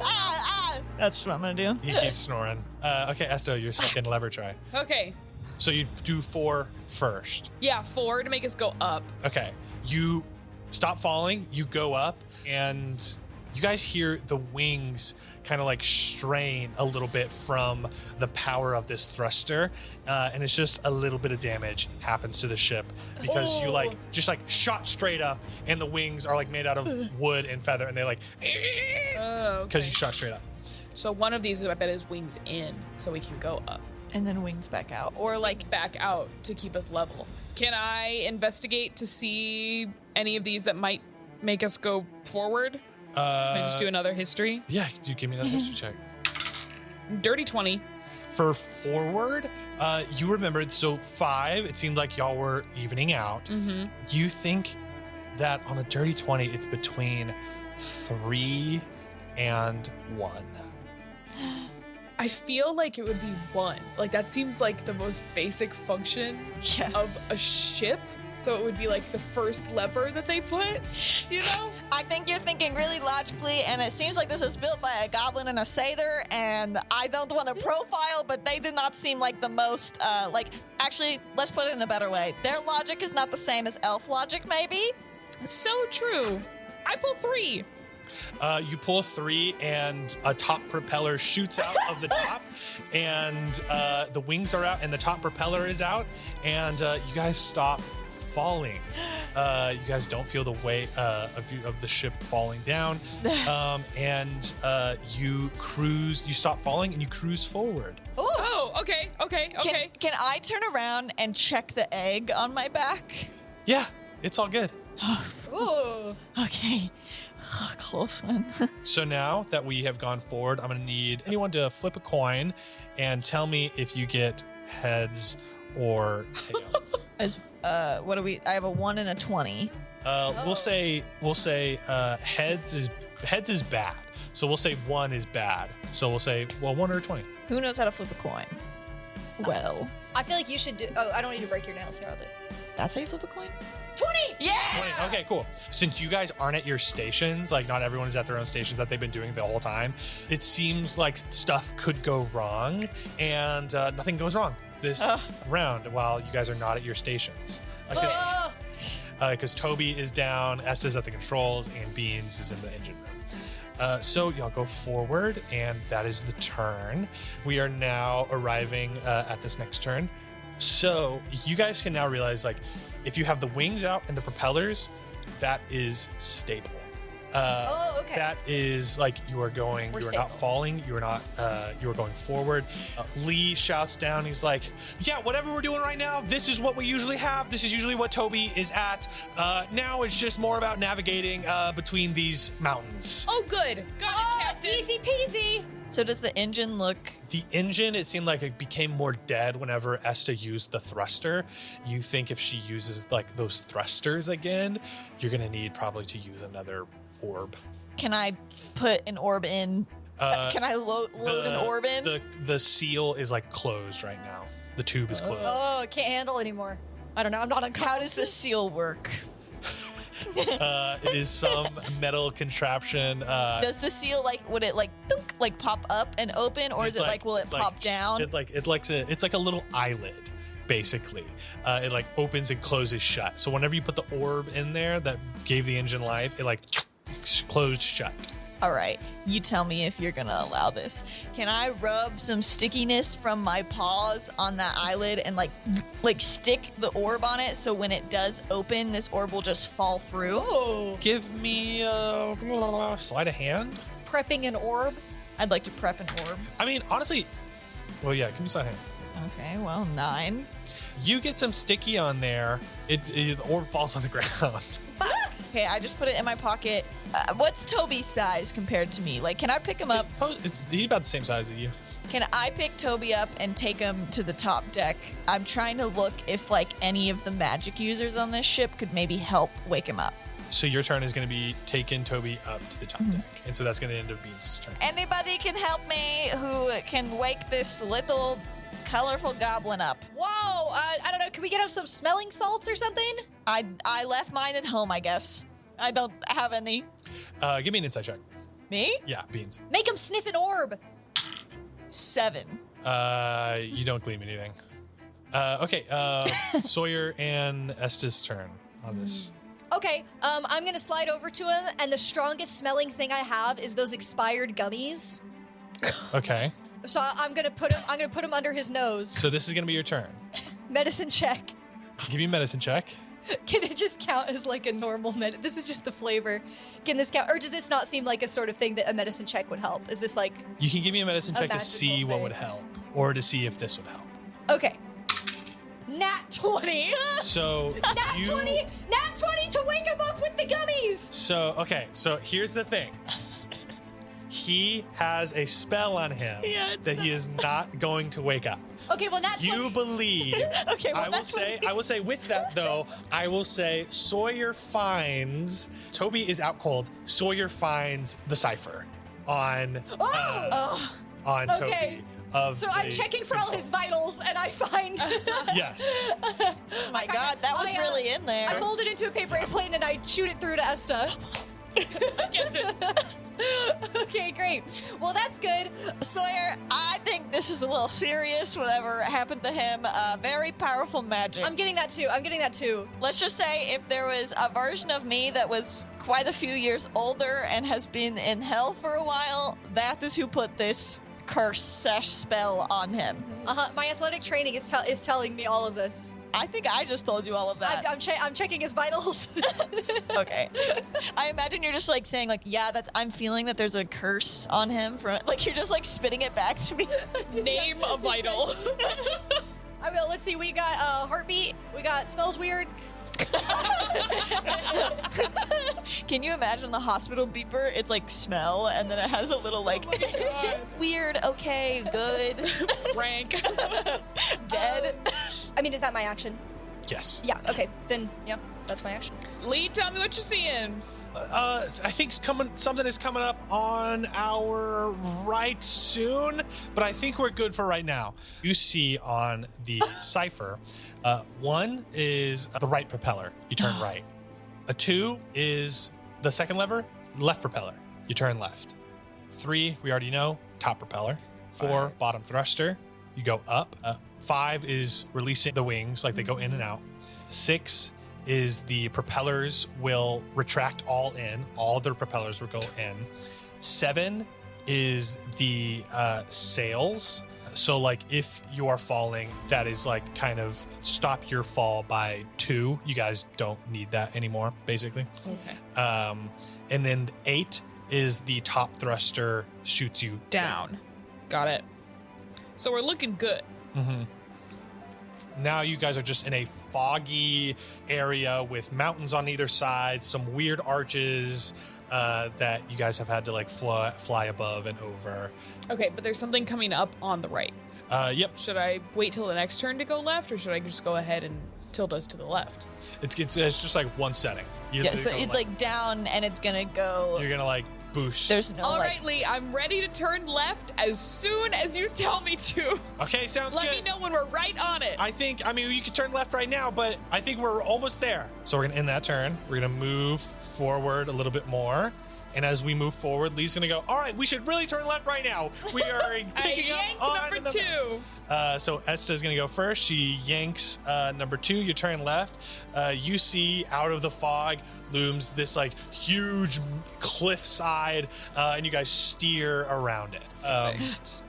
That's what I'm gonna do. He keeps snoring. Okay, Esto, your second lever try. Okay. So you do 4 first. Yeah, 4 to make us go up. Okay, you stop falling, you go up, and you guys hear the wings kind of like strain a little bit from the power of this thruster, and it's just a little bit of damage happens to the ship because you like just like shot straight up, and the wings are like made out of wood and feather, and they like Oh, because okay. you shot straight up. So one of these, I bet, is wings in, so we can go up. And then wings back out. Or like Wings back out to keep us level. Can I investigate to see any of these that might make us go forward? Can I just do another history? Yeah, you give me another history check. Dirty 20. For forward, you remembered, so 5, it seemed like y'all were evening out. Mm-hmm. You think that on a dirty 20, it's between 3 and 1. I feel like it would be 1. Like, that seems like the most basic function Yeah. of a ship. So it would be like the first lever that they put, you know? I think you're thinking really logically, and it seems like this was built by a goblin and a satyr, and I don't want to profile, but they do not seem like the most, actually, let's put it in a better way. Their logic is not the same as elf logic, maybe? So true. I pulled 3. You pull 3, and a top propeller shoots out of the top, and the wings are out, and the top propeller is out, and you guys stop falling. You guys don't feel the weight of the ship falling down, and you stop falling and you cruise forward. Oh, okay. Can I turn around and check the egg on my back? Yeah, it's all good. Ooh. Okay. Close one. So now that we have gone forward, I'm going to need anyone to flip a coin and tell me if you get heads or tails. What do we? I have a 1 and a 20. We'll say heads is bad. So we'll say 1 is bad. So we'll say 1 or 20. Who knows how to flip a coin? Well, I feel like you should do. Oh, I don't need to break your nails here. I'll do. that's how you flip a coin? 20. Yes! Okay, cool. Since you guys aren't at your stations, like not everyone is at their own stations that they've been doing the whole time, it seems like stuff could go wrong, and nothing goes wrong this round while you guys are not at your stations. Because Toby is down, Esta's at the controls, and Beans is in the engine room. So y'all go forward, and that is the turn. We are now arriving at this next turn. So you guys can now realize, like, if you have the wings out and the propellers, that is stable. Okay. That is like you are going. We're you are stable. not falling. You are not. You are going forward. Lee shouts down. He's like, "Yeah, whatever we're doing right now, this is what we usually have. This is usually what Toby is at. Now it's just more about navigating between these mountains." Oh, good. Got it, Captain. Easy peasy. So does the engine look... The engine, it seemed like it became more dead whenever Esta used the thruster. You think if she uses like those thrusters again, you're gonna need probably to use another orb. Can I put an orb in? Can I load an orb in? The seal is like closed right now. The tube is closed. Oh, can't handle anymore. I don't know. I'm not unconscious. How does the seal work? It is some metal contraption. Does the seal would it thunk, pop up and open, or is it will it pop down? It's like a little eyelid, basically. It like opens and closes shut. So whenever you put the orb in there that gave the engine life, it like closed shut. All right, you tell me if you're gonna allow this. Can I rub some stickiness from my paws on that eyelid and like stick the orb on it so when it does open, this orb will just fall through? Oh. Give me a sleight of hand. Prepping an orb. I'd like to prep an orb. I mean, honestly, well, yeah, give me a sleight of hand. Okay, well, 9. You get some sticky on there. The orb falls on the ground. Okay, I just put it in my pocket. What's Toby's size compared to me? Can I pick him up? He's about the same size as you. Can I pick Toby up and take him to the top deck? I'm trying to look if any of the magic users on this ship could maybe help wake him up. So your turn is going to be taking Toby up to the top deck. And so that's going to end up Beans' turn. Anybody can help me who can wake this little colorful goblin up. Whoa. I don't know. Can we get him some smelling salts or something? I left mine at home, I guess. I don't have any. Give me an insight check. Me? Yeah, Beans. Make him sniff an orb. 7. You don't glean anything. Okay, Sawyer and Esta's turn on this. Okay, I'm gonna slide over to him, and the strongest smelling thing I have is those expired gummies. Okay. So I'm gonna put him under his nose. So this is going to be your turn. Medicine check. Give me a medicine check. Can it just count as a normal This is just the flavor. Can this count, or does this not seem like a sort of thing that a medicine check would help? Is this You can give me a medicine check to see magical what thing. would help, or to see if this would help. Okay. Nat 20. So Nat 20. Nat 20 to wake him up with the gummies. So here's the thing. He has a spell on him that he is not going to wake up. Okay, well Nat 20. You believe. Okay, well, I will say with that though, I will say Sawyer finds Toby is out cold. Sawyer finds the cipher on Okay. Toby. So I'm checking for all his vitals, and I find. Yes. Oh my god, that was really in there. I fold it into a paper airplane and I shoot it through to Esta. Okay, great. Well, that's good. Sawyer, I think this is a little serious, whatever happened to him. Very powerful magic. I'm getting that too. Let's just say if there was a version of me that was quite a few years older and has been in hell for a while, that is who put this curse/spell on him. My athletic training is telling me all of this. I think I just told you all of that. I'm checking his vitals. Okay. I imagine you're just like saying like, yeah, I'm feeling that there's a curse on him from like you're just like spitting it back to me. Name a vital. I will. Let's see. We got heartbeat. We got smells weird. Can you imagine the hospital beeper? It's like smell, and then it has a little like weird, okay, good, Rank. dead. I mean, is that my action? Yes. Yeah. Okay. Then yeah, that's my action. Lee, tell me what you're seeing. I think something is coming up on our right soon, but I think we're good for right now. You see on the cipher, 1 is the right propeller. You turn right. A 2 is the second lever, left propeller. You turn left. 3, we already know, top propeller. 4, bottom thruster. You go up. 5 is releasing the wings, like they go in and out. 6 is the propellers will retract all in. All the propellers will go in. 7 is the sails. So like if you are falling, that is like kind of stop your fall by 2. You guys don't need that anymore, basically. Okay. And then 8 is the top thruster shoots you Down. Got it. So we're looking good. Now you guys are just in a foggy area with mountains on either side, some weird arches that you guys have had to like fly above and over. Okay, but there's something coming up on the right. Yep. Should I wait till the next turn to go left, or should I just go ahead and tilt us to the left? It's just like one setting. Yeah, so it's like down, and it's gonna go. You're gonna like boost. There's no All like. right, Lee, I'm ready to turn left as soon as you tell me to. Okay, sounds Let good. me know when we're right on it. I mean, you can turn left right now, but I think we're almost there. So we're gonna end that turn. We're gonna move forward a little bit more. And as we move forward, Lee's gonna go, all right, we should really turn left right now. We are I picking yanked up on number 2. So Esta's gonna go first. She yanks number 2. You turn left. You see out of the fog looms this like huge cliffside, and you guys steer around it.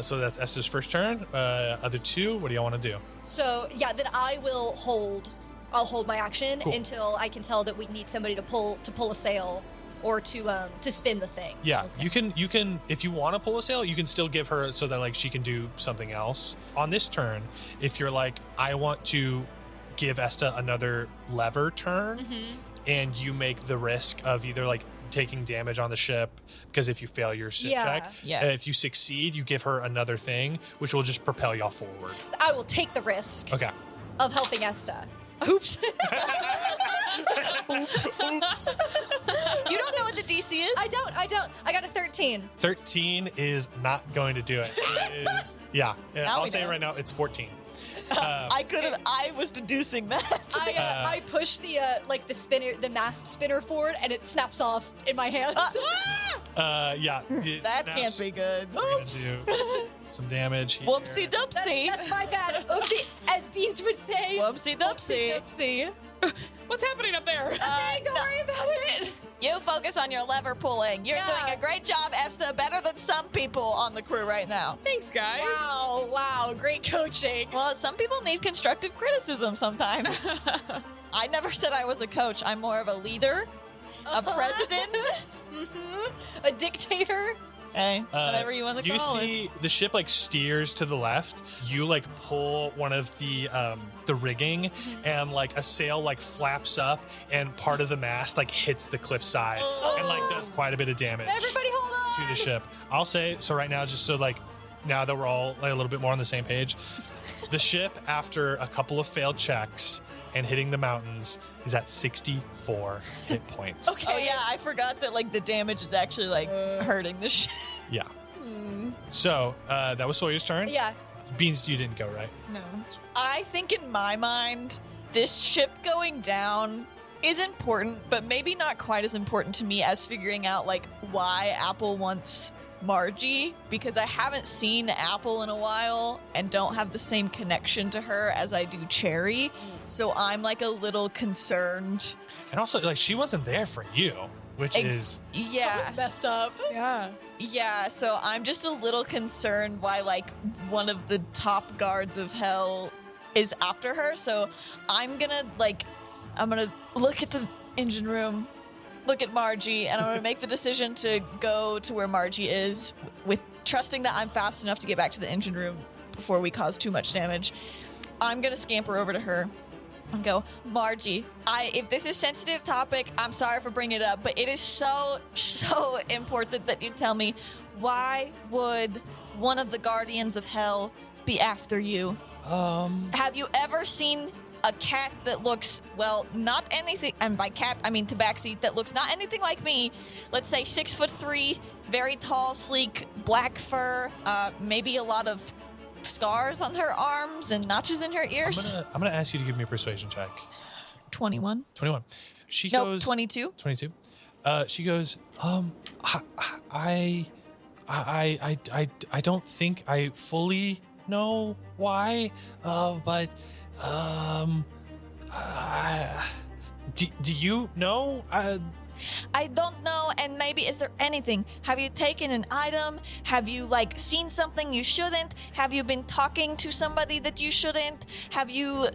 So that's Esta's first turn. Other 2, what do y'all want to do? So yeah, then I will hold. I'll hold my action Cool. until I can tell that we need somebody to pull a sail or to spin the thing. Yeah, you can if you want to pull a sail, you can still give her so that like she can do something else. On this turn, if you're like, I want to give Esta another lever turn, and you make the risk of either like taking damage on the ship, because if you fail your ship check, if you succeed, you give her another thing, which will just propel y'all forward. I will take the risk Okay. of helping Esta. Oops. Oops. You don't know what the DC is? I don't. I got a 13. 13 is not going to do it. It is, yeah. I'll we say know. right now it's 14. I was deducing that. I push the the mast spinner forward, and it snaps off in my hands. Yeah. it That snaps. can't be good. We're gonna do some damage here. Whoopsie doopsie. That's my bad. Oopsie, as Beans would say. Whoopsie doopsie. Oopsie. What's happening up there? Don't worry about it. You focus on your lever pulling. You're Yeah. doing a great job, Esta. Better than some people on the crew right now. Thanks, guys. Wow, great coaching. Well, some people need constructive criticism sometimes. I never said I was a coach. I'm more of a leader, a president. A dictator. Hey, whatever you want to call You it. see the ship like steers to the left. You like pull one of the rigging, and like a sail like flaps up, and part of the mast like hits the cliffside and like does quite a bit of damage Everybody hold on. to the ship. I'll say so right now, just so like now that we're all like a little bit more on the same page. The ship, after a couple of failed checks and hitting the mountains, is at 64 hit points. Oh yeah, I forgot that like the damage is actually like hurting the ship. Yeah. So that was Sawyer's turn. Yeah. Beans, you didn't go, right? No. I think in my mind, this ship going down is important, but maybe not quite as important to me as figuring out like why Apple wants Margie, because I haven't seen Apple in a while and don't have the same connection to her as I do Cherry. So I'm like a little concerned. And also, like, she wasn't there for you, which is Yeah. Messed up. Yeah. Yeah, so I'm just a little concerned why like one of the top guards of hell is after her. So I'm gonna look at the engine room, look at Margie, and I'm gonna make the decision to go to where Margie is, with trusting that I'm fast enough to get back to the engine room before we cause too much damage. I'm gonna scamper over to her and go, Margie, if this is a sensitive topic, I'm sorry for bringing it up, but it is so important that you tell me, why would one of the Guardians of Hell be after you? Have you ever seen a cat that looks, well, not anything, and by cat, I mean Tabaxi, that looks not anything like me? Let's say 6'3", very tall, sleek, black fur, maybe a lot of scars on her arms and notches in her ears. I'm gonna ask you to give me a persuasion check. 21. 21. She No, goes 22. 22. She goes, I don't think I fully know why, but do you know? I don't know, and maybe is there anything? Have you taken an item? Have you, seen something you shouldn't? Have you been talking to somebody that you shouldn't? Have you...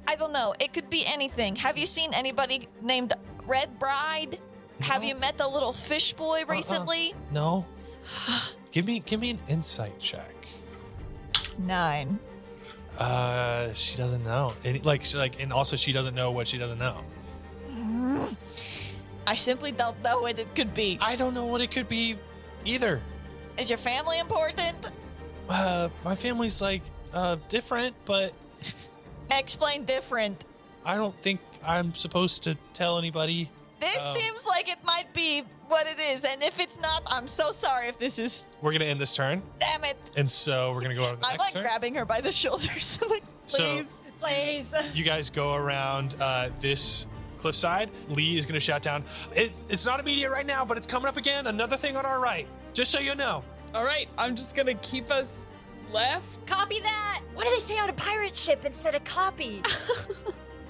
I don't know. It could be anything. Have you seen anybody named Red Bride? No. Have you met the little fish boy recently? No. Give me an insight check. 9. She doesn't know. And also she doesn't know what she doesn't know. I simply don't know what it could be. I don't know what it could be either. Is your family important? My family's different, but Explain different. I don't think I'm supposed to tell anybody. This seems like it might be what it is, and if it's not, I'm so sorry if this is... We're gonna end this turn, Damn it. and so we're gonna go on to the I'm next turn. grabbing her by the shoulders. So- Please. You guys go around this cliffside. Lee is gonna shout down. It's not immediate right now, but it's coming up again. Another thing on our right. Just so you know. All right, I'm just gonna keep us left. Copy that. What do they say on a pirate ship instead of copy?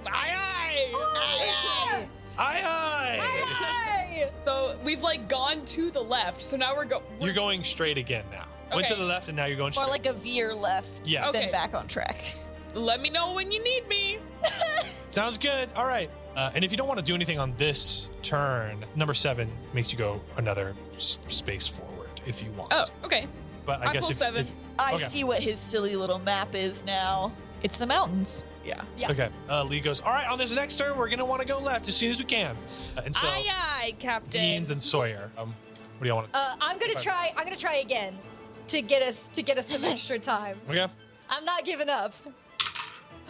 Aye, aye. Aye. So we've gone to the left. So now we're You're going straight again now. Went to Okay. the left, and now you're going straight. More like a veer left Yes. than Okay. back on track. Let me know when you need me. Sounds good. All right. And if you don't want to do anything on this turn, number 7 makes you go another space forward if you want. Oh, okay. But I I guess pull if, 7. if I Okay. see what his silly little map is now. It's the mountains. Yeah. Yeah. Okay. Lee goes, all right, on this next turn, we're going to want to go left as soon as we can. And so, Aye, Captain. Beans and Sawyer, what do you want to I'm gonna try again to get us some extra time. Okay. I'm not giving up.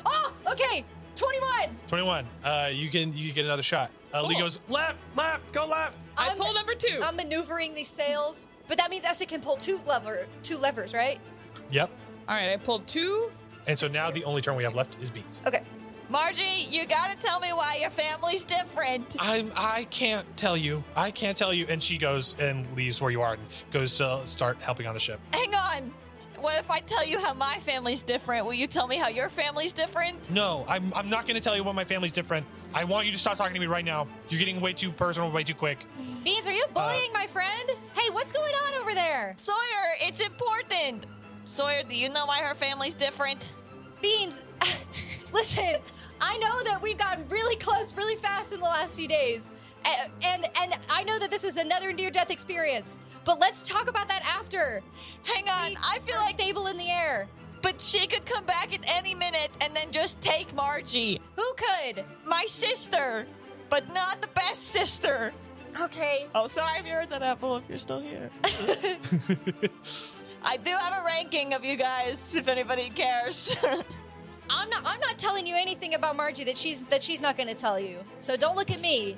Oh, okay. 21. 21. You get another shot. Lee Cool. goes, left, go left. I pull number 2. I'm maneuvering these sails, but that means Essa can pull two levers, right? Yep. All right, I pulled 2. And so now the only turn we have left is Beans. Okay. Margie, you gotta tell me why your family's different. I can't tell you. And she goes and leaves where you are and goes to start helping on the ship. Hang on. What if I tell you how my family's different? Will you tell me how your family's different? No, I'm not going to tell you why my family's different. I want you to stop talking to me right now. You're getting way too personal, way too quick. Beans, are you bullying my friend? Hey, what's going on over there? Sawyer, it's important. Sawyer, do you know why her family's different? Beans, listen, I know that we've gotten really close really fast in the last few days. And I know that this is another near-death experience, but let's talk about that after. Hang on, I feel like... Stable in the air. But she could come back at any minute and then just take Margie. Who could? My sister, but not the best sister. Okay. Oh, sorry if you heard that, Apple, if you're still here. I do have a ranking of you guys, if anybody cares. I'm not telling you anything about Margie that she's not going to tell you. So don't look at me.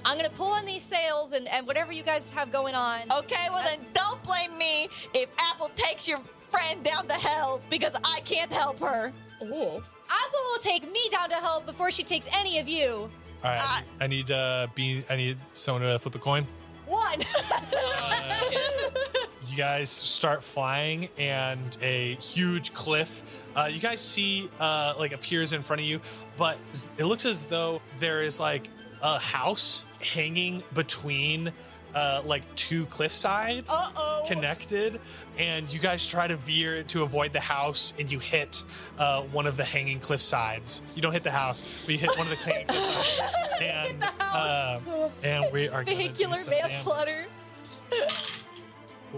I'm going to pull on these sails and whatever you guys have going on. Okay, well then don't blame me if Apple takes your friend down to hell because I can't help her. Oh. Apple will take me down to hell before she takes any of you. All right, I need someone to flip a coin. 1. You guys start flying, and a huge cliff you guys see appears in front of you, but it looks as though there is a house hanging between 2 cliff sides. Uh-oh. connected, and you guys try to veer to avoid the house, and you hit one of the hanging cliff sides. You don't hit the house, but you hit one of the hanging cliff sides. And we are going to do Vehicular some damage. manslaughter.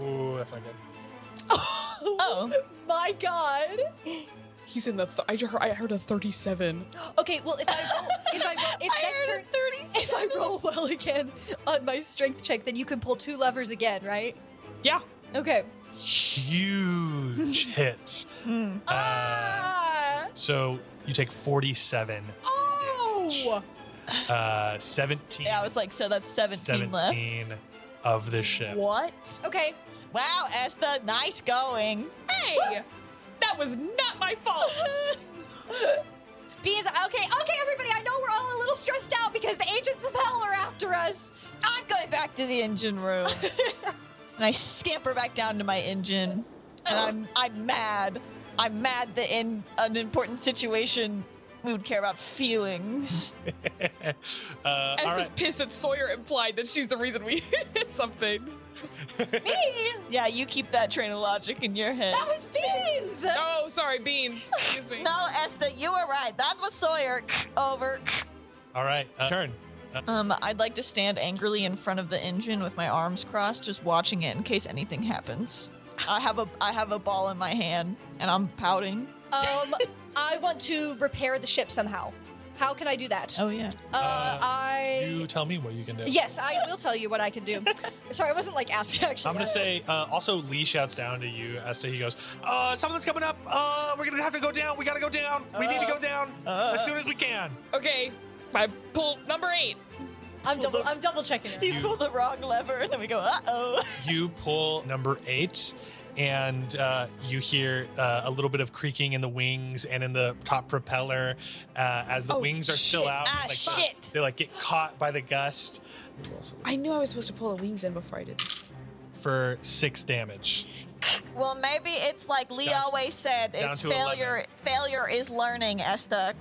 Ooh, that's not good. Oh. My God. He's in the. I heard a 37. Okay, well, if I roll well again on my strength check, then you can pull 2 levers again, right? Yeah. Okay. Huge hit. So you take 47 Oh! 17. Yeah, I was like, so that's 17 left. 17 of the ship. What? Okay. Wow, Esther, nice going. Hey, that was not my fault. Beans, okay, everybody, I know we're all a little stressed out because the agents of hell are after us. I'm going back to the engine room. And I scamper back down to my engine. And I'm mad. I'm mad that in an important situation we would care about feelings. All Esther's right. pissed that Sawyer implied that she's the reason we hit something. Me? Yeah, you keep that train of logic in your head. That was Beans! Oh, sorry, Beans. Excuse me. No, Esther, you were right. That was Sawyer. Over. All right. Turn. I'd like to stand angrily in front of the engine with my arms crossed, just watching it in case anything happens. I have a ball in my hand, and I'm pouting. I want to repair the ship somehow. How can I do that? Oh, yeah. You tell me what you can do. Yes, I will tell you what I can do. Sorry, I wasn't like asking actually. I'm going to say, also, Lee shouts down to you as to he goes, something's coming up. We're going to have to go down. We got to go down. We need to go down as soon as we can. Okay, I pull number 8. I'm double checking it. You pull the wrong lever, and then we go, uh-oh. You pull number 8, and you hear a little bit of creaking in the wings and in the top propeller as the wings are still shit. out. Ah, Like, shit. They like get caught by the gust I knew I was supposed to pull the wings in before I did. for 6 damage. Well, maybe it's like Lee Down- always said, down is to failure 11. failure is learning, Esther.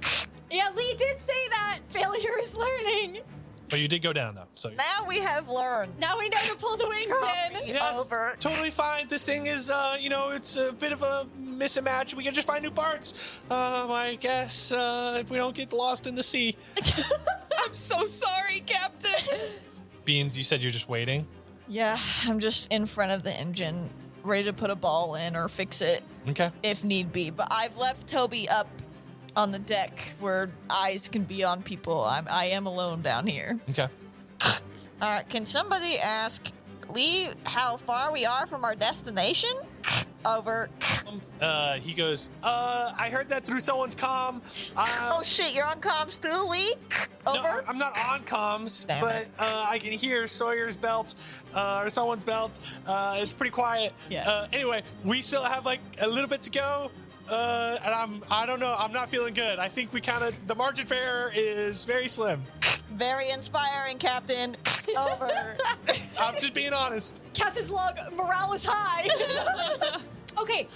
Yeah, Lee did say that. Failure is learning. But you did go down, though. So Now we have learned. Now we know to pull the wings in. yeah, it's Over. totally fine. This thing is, it's a bit of a mismatch. We can just find new parts. I guess if we don't get lost in the sea. I'm so sorry, Captain. Beans, you said you're just waiting. Yeah, I'm just in front of the engine, ready to put a ball in or fix it Okay. if need be. But I've left Toby up on the deck where eyes can be on people. I am alone down here. Okay. Can somebody ask Lee how far we are from our destination? Over. He goes, I heard that through someone's comm. Oh shit, you're on comms too, Lee? Over. No, I'm not on comms, Damn but it. I can hear Sawyer's belt or someone's belt. It's pretty quiet. Yeah. Anyway, we still have like a little bit to go. And I don't know. I'm not feeling good. I think the margin for error is very slim. Very inspiring, Captain. Over. I'm just being honest. Captain's log, morale is high. Okay,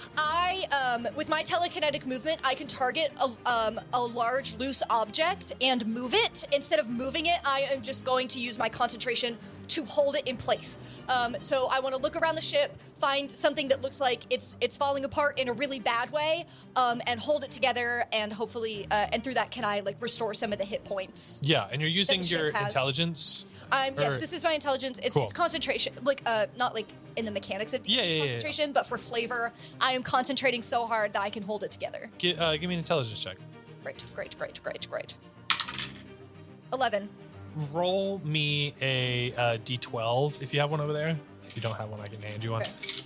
with my telekinetic movement, I can target a large loose object and move it. Instead of moving it, I am just going to use my concentration to hold it in place. So I want to look around the ship, find something that looks like it's falling apart in a really bad way, and hold it together, and hopefully, and through that, can I like restore some of the hit points? Yeah, and you're using the ship your has. intelligence. Yes, Or- this is my intelligence. It's, Cool. it's concentration, like not like in the mechanics of Yeah. concentration, but for flavor, I am concentrating so hard that I can hold it together. Give me an intelligence check. Great. 11. Roll me a d12 if you have one over there. If you don't have one, I can hand you one. Okay.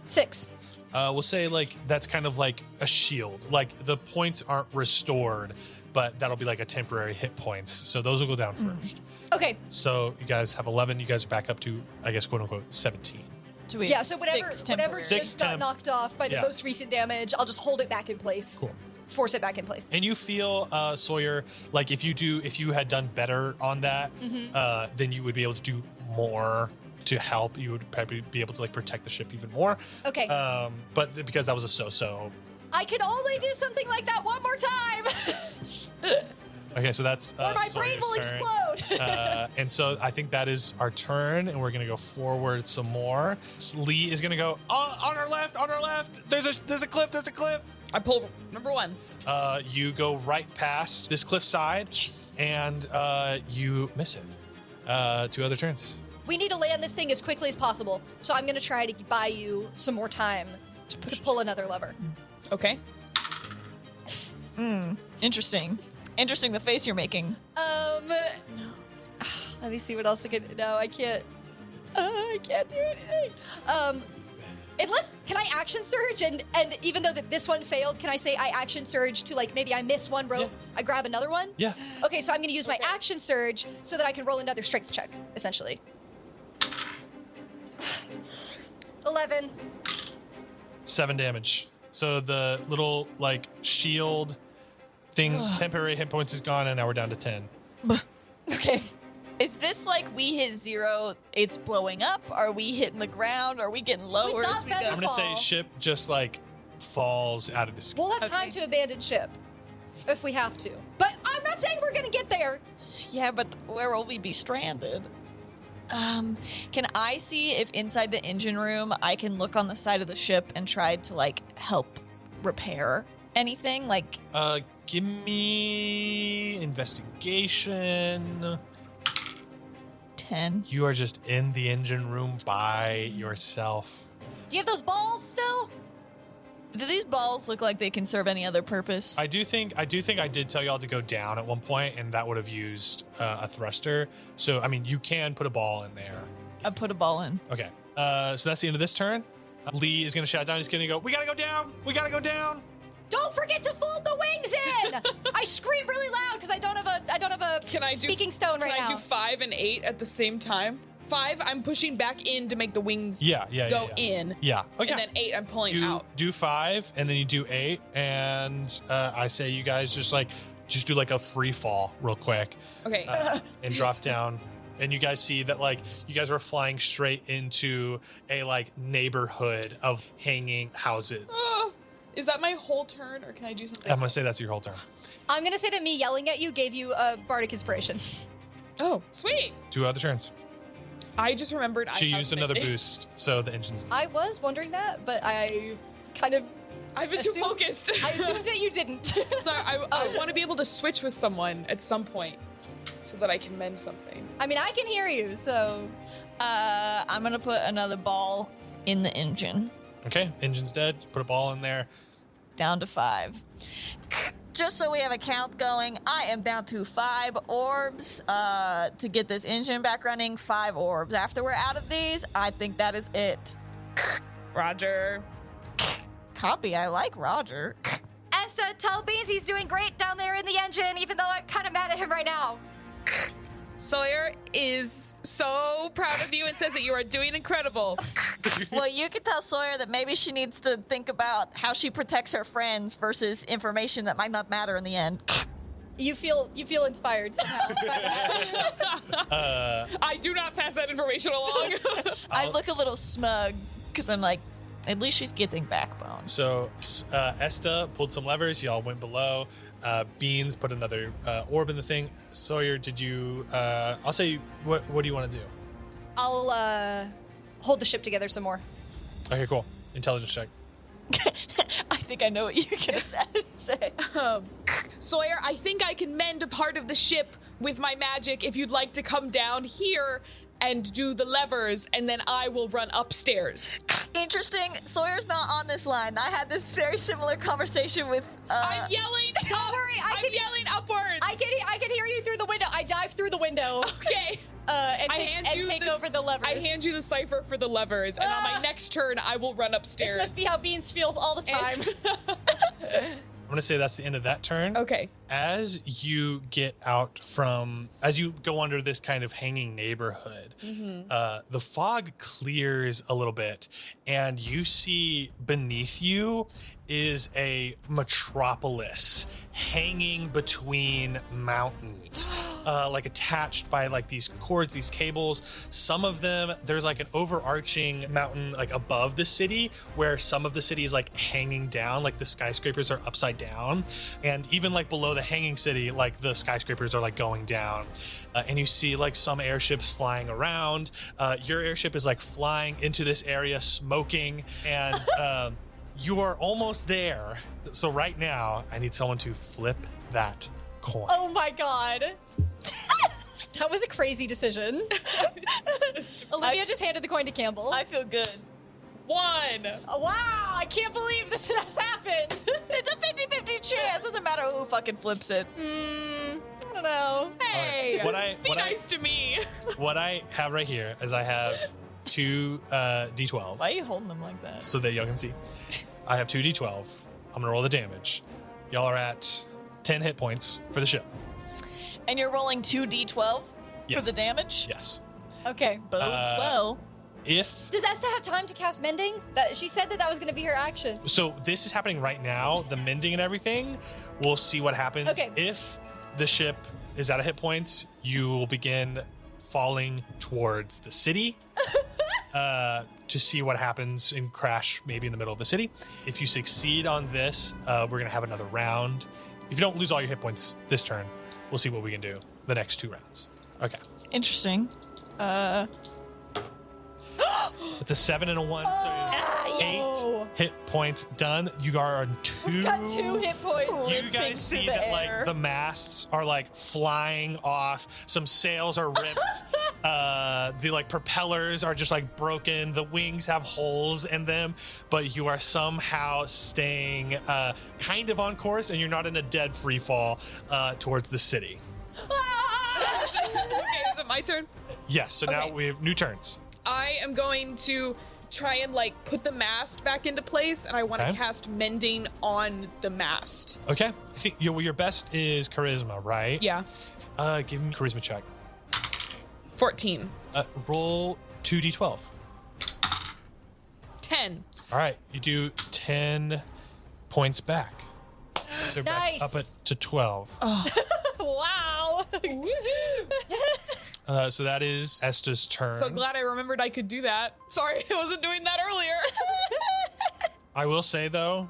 6. We'll say like that's kind of like a shield. Like the points aren't restored, but that'll be like a temporary hit points. So those will go down first. Okay. So you guys have 11. You guys are back up to, I guess, quote unquote, 17. So we Yeah, have so whatever 6 just Six got temp. knocked off by the Yeah. most recent damage, I'll just hold it back in place. Cool. Force it back in place. And you feel, Sawyer, like if you had done better on that, then you would be able to do more to help. You would probably be able to like protect the ship even more. Okay. But because that was a so-so. I can only do something like that one more time. Okay, so that's or my brain will Sawyer's turn. explode. And so I think that is our turn, and we're gonna go forward some more. So Lee is gonna go on our left. On our left. There's a cliff. There's a cliff. I pull number 1. You go right past this cliff side. Yes. And you miss it. 2 other turns. We need to land this thing as quickly as possible, so I'm going to try to buy you some more time to pull another lever. Okay. Interesting. Interesting the face you're making. Let me see what else I can. No, I can't. I can't do anything. Unless, can I action surge? And even though this one failed, can I say I action surge to, like, maybe I miss one rope, I grab another one? Yeah. Okay, so I'm going to use my action surge so that I can roll another strength check, essentially. 11. 7 damage. So the little like shield thing, temporary hit points is gone, and now we're down to 10. Okay. Is this like we hit 0, it's blowing up? Are we hitting the ground? Are we getting lower We've got as we go? feather I'm gonna say fall. ship just like falls out of the sky. We'll have time to abandon ship if we have to. But I'm not saying we're going to get there. Yeah, but where will we be stranded? Can I see if inside the engine room I can look on the side of the ship and try to like help repair anything? Like, Give me investigation. 10. You are just in the engine room by yourself. Do you have those balls still? Do these balls look like they can serve any other purpose? I think I did tell y'all to go down at one point, and that would have used a thruster. So I mean, you can put a ball in there. I put a ball in. Okay. So that's the end of this turn. Lee is gonna shout down. He's gonna go. We gotta go down. We gotta go down. Don't forget to fold the wings in. I scream really loud because I don't have a Can I do speaking stone right Can I now. do 5 and 8 at the same time? 5, I'm pushing back in to make the wings go in. Yeah. Okay. And then 8, I'm pulling you out. do 5, and then you do 8, and I say you guys just do like a free fall real quick Okay. and drop down. And you guys see that like you guys were flying straight into a like neighborhood of hanging houses. Is that my whole turn, or can I do something? I'm gonna say that's your whole turn. I'm gonna say that me yelling at you gave you a bardic inspiration. Oh, sweet. 2 other turns. I just remembered She I used have another been- boost, so the engine's. I was wondering that, but I kind of I've been too assumed- focused. I assumed that you didn't. So I want to be able to switch with someone at some point so that I can mend something. I mean, I can hear you, so I'm gonna put another ball in the engine. Okay, engine's dead. Put a ball in there. Down to 5. Just so we have a count going, I am down to 5 orbs to get this engine back running. 5 orbs. After we're out of these, I think that is it. Roger. Copy. I like Roger. Esta, tell Beans he's doing great down there in the engine, even though I'm kind of mad at him right now. Sawyer is so proud of you and says that you are doing incredible. Well, you could tell Sawyer that maybe she needs to think about how she protects her friends versus information that might not matter in the end. You feel inspired somehow. I do not pass that information along. I look a little smug because I'm like, at least she's getting backbone. So Esta pulled some levers. Y'all went below. Beans put another orb in the thing. Sawyer, did you? I'll say. What do you want to do? I'll hold the ship together some more. Okay, cool. Intelligence check. I think I know what you're gonna say. Sawyer, I think I can mend a part of the ship with my magic if you'd like to come down here and do the levers, and then I will run upstairs. Interesting. Sawyer's not on this line. I had this very similar conversation with. I'm yelling. Don't worry, I'm yelling upwards. I can hear you through the window. I dive through the window Okay. and I take, hand and you take this- over the levers. I hand you the cipher for the levers, and on my Ah. next turn, I will run This upstairs. must be how Beans feels all the time. I'm gonna say that's the end of that turn. Okay. As you go under this kind of hanging neighborhood, the fog clears a little bit, and you see beneath you is a metropolis hanging between mountains, like attached by like these cords, these cables. Some of them, there's like an overarching mountain like above the city, where some of the city is like hanging down, like the skyscrapers are upside down, and even like below the the hanging city, like the skyscrapers are like going down, and you see like some airships flying around. Your airship is like flying into this area, smoking, and you are almost there. So right now, I need someone to flip that coin. Oh my god. That was a crazy decision. Olivia just handed the coin to Campbell. I feel good. 1. Oh, wow, I can't believe this has happened. It's a 50-50 chance. Doesn't matter who fucking flips it. I don't know. Hey, What nice to me. what I have right here is I have 2 D12. Why are you holding them like that? So that y'all can see. I have 2 D12. I'm gonna roll the damage. Y'all are at 10 hit points for the ship. And you're rolling 2 D12 Yes. for the damage? Yes. Okay. Bodes well. If Does Esta have time to cast Mending? She said that was going to be her action. so, this is happening right now. The mending and everything. We'll see what happens. Okay. If the ship is out of hit points, you will begin falling towards the city. To see what happens and crash maybe in the middle of the city. If you succeed on this, we're gonna have another round. If you don't lose all your hit points this turn, we'll see what we can do the next 2 rounds. Okay. Interesting. It's a 7 and a 1, so yes. 8 hit points done. You are on 2. Got 2 hit points. You guys see the that air. like the masts are like flying off. Some sails are ripped. The like propellers are just like broken. The wings have holes in them, but you are somehow staying kind of on course, and you're not in a dead free fall towards the city. Okay, is it my turn? Yes. So now Okay. we have new turns. I am going to try and like put the mast back into place, and I want to Okay. cast Mending on the mast. Okay. I think your best is charisma, right? Yeah, Give me a charisma check. 14. Roll 2d12. 10. All right, you do 10 points back. So you're Nice. back up to 12. Wow. So that is Esta's turn. So glad I remembered I could do that. Sorry, I wasn't doing that earlier. I will say though,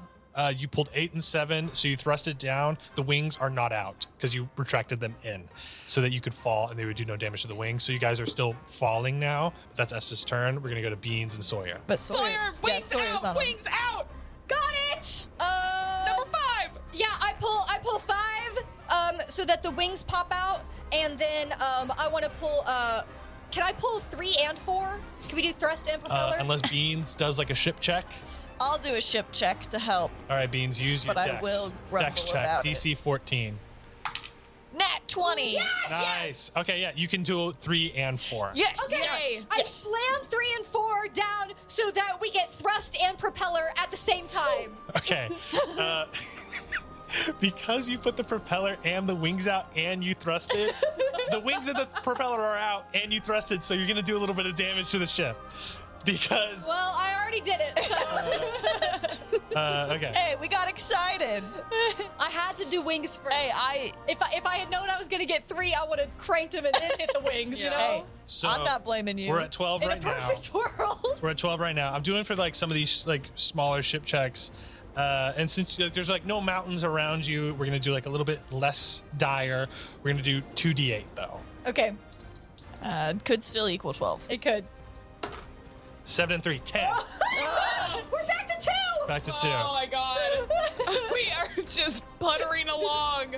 you pulled 8 and 7, so you thrust it down. The wings are not out because you retracted them in, so that you could fall and they would do no damage to the wings. So you guys are still falling now. But that's Esta's turn. We're gonna go to Beans and Sawyer. But Sawyer, wings Sawyer's out, on him. wings out. Got it. Number 5. Yeah, I pull 5 so that the wings pop out, and then I want to pull. Can I pull 3 and 4? Can we do thrust and propeller? Unless Beans does like a ship check. I'll do a ship check to help. All right, Beans, use your But I dex. will grumble Dex check, about DC 14. Nat 20. Nice. Okay, yeah, you can do 3 and 4. Yes. Okay, Yes. I slam 3 and 4 down so that we get thrust and propeller at the same time. Okay. Because you put the propeller and the wings out and you thrusted, the wings and the propeller are out and you thrusted, so you're going to do a little bit of damage to the ship. Because, Well, I already did it. So. okay. Hey, we got excited. I had to do wings first. Hey, If I had known I was gonna get 3, I would have cranked him and then hit the wings. You know. Hey, So I'm not blaming you. We're at 12 In a right now. perfect world. We're at 12 right now. I'm doing for like some of these like smaller ship checks. And since like, there's like no mountains around you, we're going to do like a little bit less dire. We're going to do 2d8 though. Okay, Could still equal 12. it could. 7 and 3, 10. We're back to 2. Back to 2. Oh my god. We are just puttering along.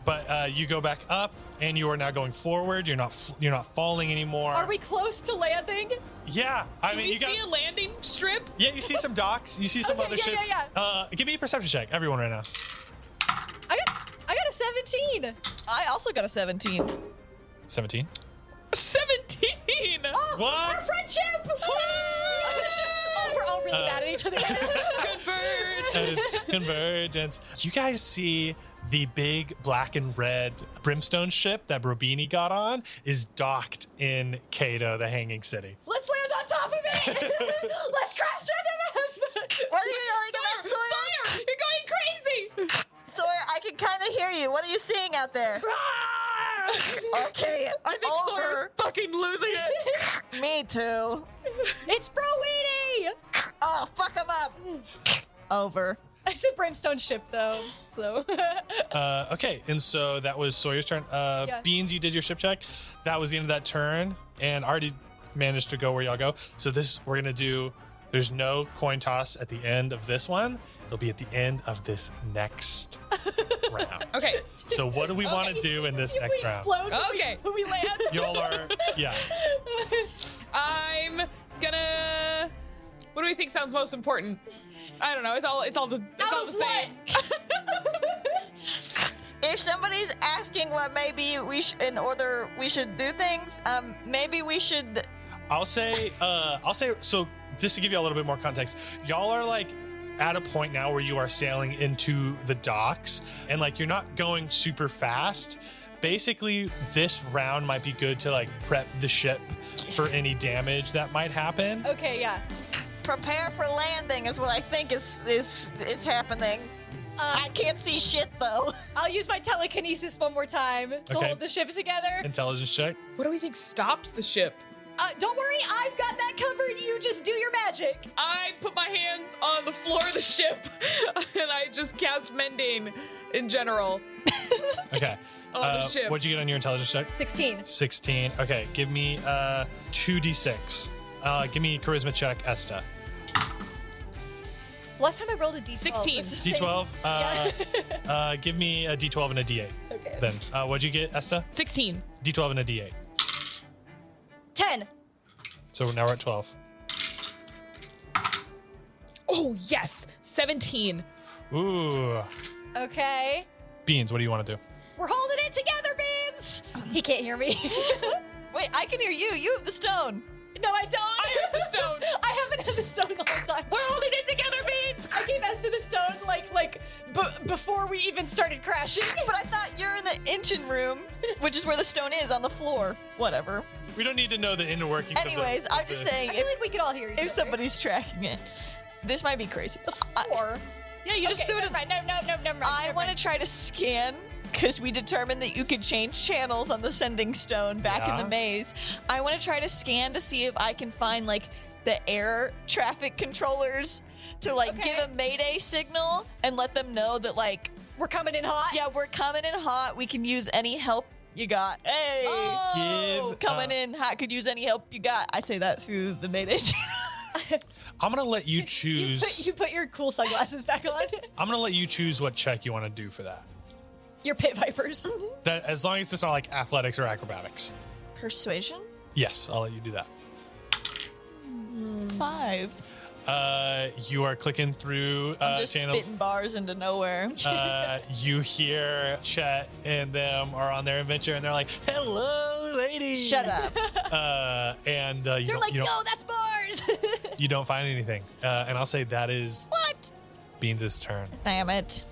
But you go back up, and you are now going forward. You're not falling anymore. Are we close to landing? Yeah, I Do mean we you got. see a landing strip? Yeah, you see some docks. You see some Okay, other yeah, shit. yeah, Give me a perception check, everyone, right now. I got a 17. I also got a 17. 17. 17. Oh, What? our friendship! Oh, we're all really mad at each other. Convergence. You guys see the big black and red brimstone ship that Robini got on is docked in Cato, the hanging city. Let's land on top of it. Let's crash into them. What are you yelling about, Sawyer? Sawyer, you're going crazy. Sawyer, I can kind of hear you. What are you seeing out there? Okay, I think Sawyer's fucking losing it. Me too. It's Bro Weenie. Oh, fuck him up. Over. I said Brimstone ship though, so. Okay, and so that was Sawyer's turn. Yeah. Beans, you did your ship check. That was the end of that turn, and already managed to go where y'all go. So we're gonna do. There's no coin toss at the end of this one. It'll be at the end of this next round. Okay. So what do we want to do in this If next we round? explode Okay. when we land. Y'all are, yeah. I'm gonna. What do we think sounds most important? I don't know. It's all the same. If somebody's asking what maybe in order we should do things, maybe we should. I'll say, so just to give you a little bit more context, y'all are like at a point now where you are sailing into the docks and like you're not going super fast. Basically, this round might be good to like prep the ship for any damage that might happen. Okay, yeah. Prepare for landing is what I think is happening. I can't see shit though. I'll use my telekinesis one more time to Okay. hold the ship together. Intelligence check. What do we think stops the ship? Don't worry, I've got that covered. You just do your magic. I put my hands on the floor of the ship and I just cast mending in general. Okay. On the ship. What'd you get on your intelligence check? 16. 16. Okay, give me 2d6. Give me charisma check, Esta. Last time I rolled a D12. 16. What's this thing? D12. Give me a D12 and a D8. Okay. Then, what'd you get, Esta? 16. D12 and a D8. 10. So now we're at 12. Oh, yes. 17. Ooh. Okay. Beans, what do you want to do? We're holding it together, Beans. He can't hear me. Wait, I can hear you. You have the stone. No, I don't. I have the stone. I haven't had the stone the whole time. We're holding it together, Beans. I gave Esther the stone before we even started crashing. But I thought you're in the engine room, which is where the stone is on the floor. Whatever. We don't need to know the inner workings Anyways, I'm just saying, I feel like we could all hear each other. if somebody's tracking it, this might be crazy. Or Yeah, you just okay, do it. never mind. No, never mind. I want to try to scan because we determined that you could change channels on the sending stone back in Yeah. the maze. I want to try to scan to see if I can find like the air traffic controllers to like Okay. give a mayday signal and let them know that like, We're coming in hot. yeah, we're coming in hot. We can use any help you got. Hey, Oh. coming in hot. Could use any help you got. I say that through the mayday channel. I'm going to let you choose. You put your cool sunglasses back on. I'm going to let you choose what check you want to do for that. Your pit vipers. That as long as it's not like athletics or acrobatics. Persuasion? Yes, I'll let you do that. 5. You are clicking through I'm just channels. spitting bars into nowhere. You hear Chet and them are on their adventure, and they're like, "Hello, ladies." Shut up. And you They're don't, like, you, no, don't, that's bars. you don't find anything. And I'll say that is What? Beans' turn. Damn it.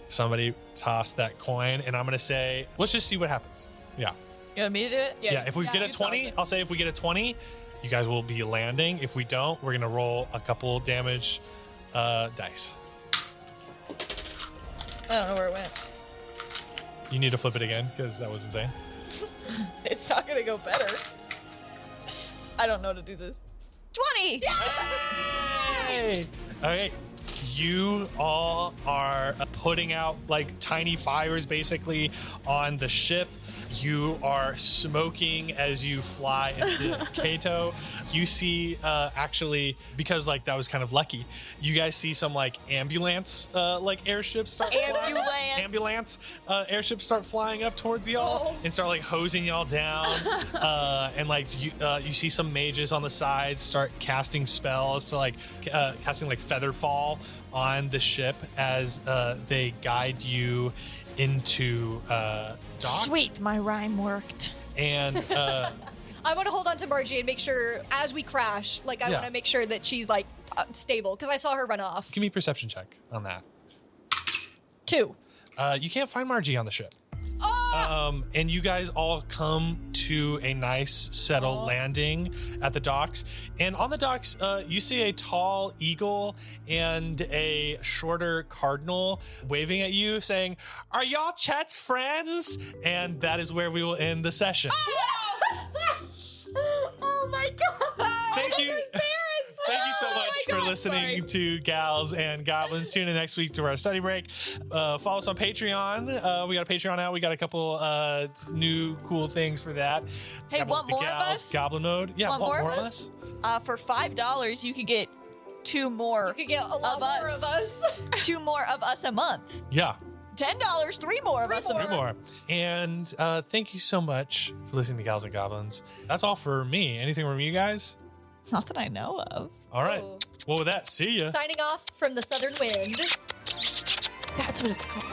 Somebody toss that coin, and I'm gonna say, let's just see what happens. Yeah. You want me to do it? Yeah. If we get a you 20, toss it. I'll say if we get a 20, you guys will be landing. If we don't, we're gonna roll a couple damage dice. I don't know where it went. You need to flip it again because that was insane. It's not gonna go better. I don't know how to do this. 20! Hey! Okay. You all are putting out like tiny fires basically on the ship. You are smoking as you fly into Kato. You see, actually, because like that was kind of lucky, you guys see some like ambulance like airships start ambulance airships start flying up towards y'all and start like hosing y'all down. And like you see some mages on the sides start casting spells to like casting like feather fall on the ship as they guide you into dock. Sweet, my rhyme worked. And I want to hold on to Margie and make sure as we crash, like I Yeah. want to make sure that she's like stable because I saw her run off. give me a perception check on that. 2. You can't find Margie on the ship. Oh! And you guys all come to a nice settled landing at the docks. And on the docks, you see a tall eagle and a shorter cardinal waving at you saying, "Are y'all Chet's friends?" And that is where we will end the session. Oh my god! Thank you. Thank you so much for listening. listening Sorry. to Gals and Goblins. Tune in next week to our study break. Follow us on Patreon. We got a Patreon out. We got a couple new cool things for that. Hey, Got want the more of Gals us? Goblin mode. Yeah, Want more of us? For $5, you could get 2 more. You could get a lot Of more us. of us. 2 more of us a month. Yeah. $10, 3 more of us a more. month. Three more. And thank you so much for listening to Gals and Goblins. That's all for me. Anything from you guys? Not that I know of. All right. Oh. Well, with that, see ya. Signing off from the Southern Wind. That's what it's called.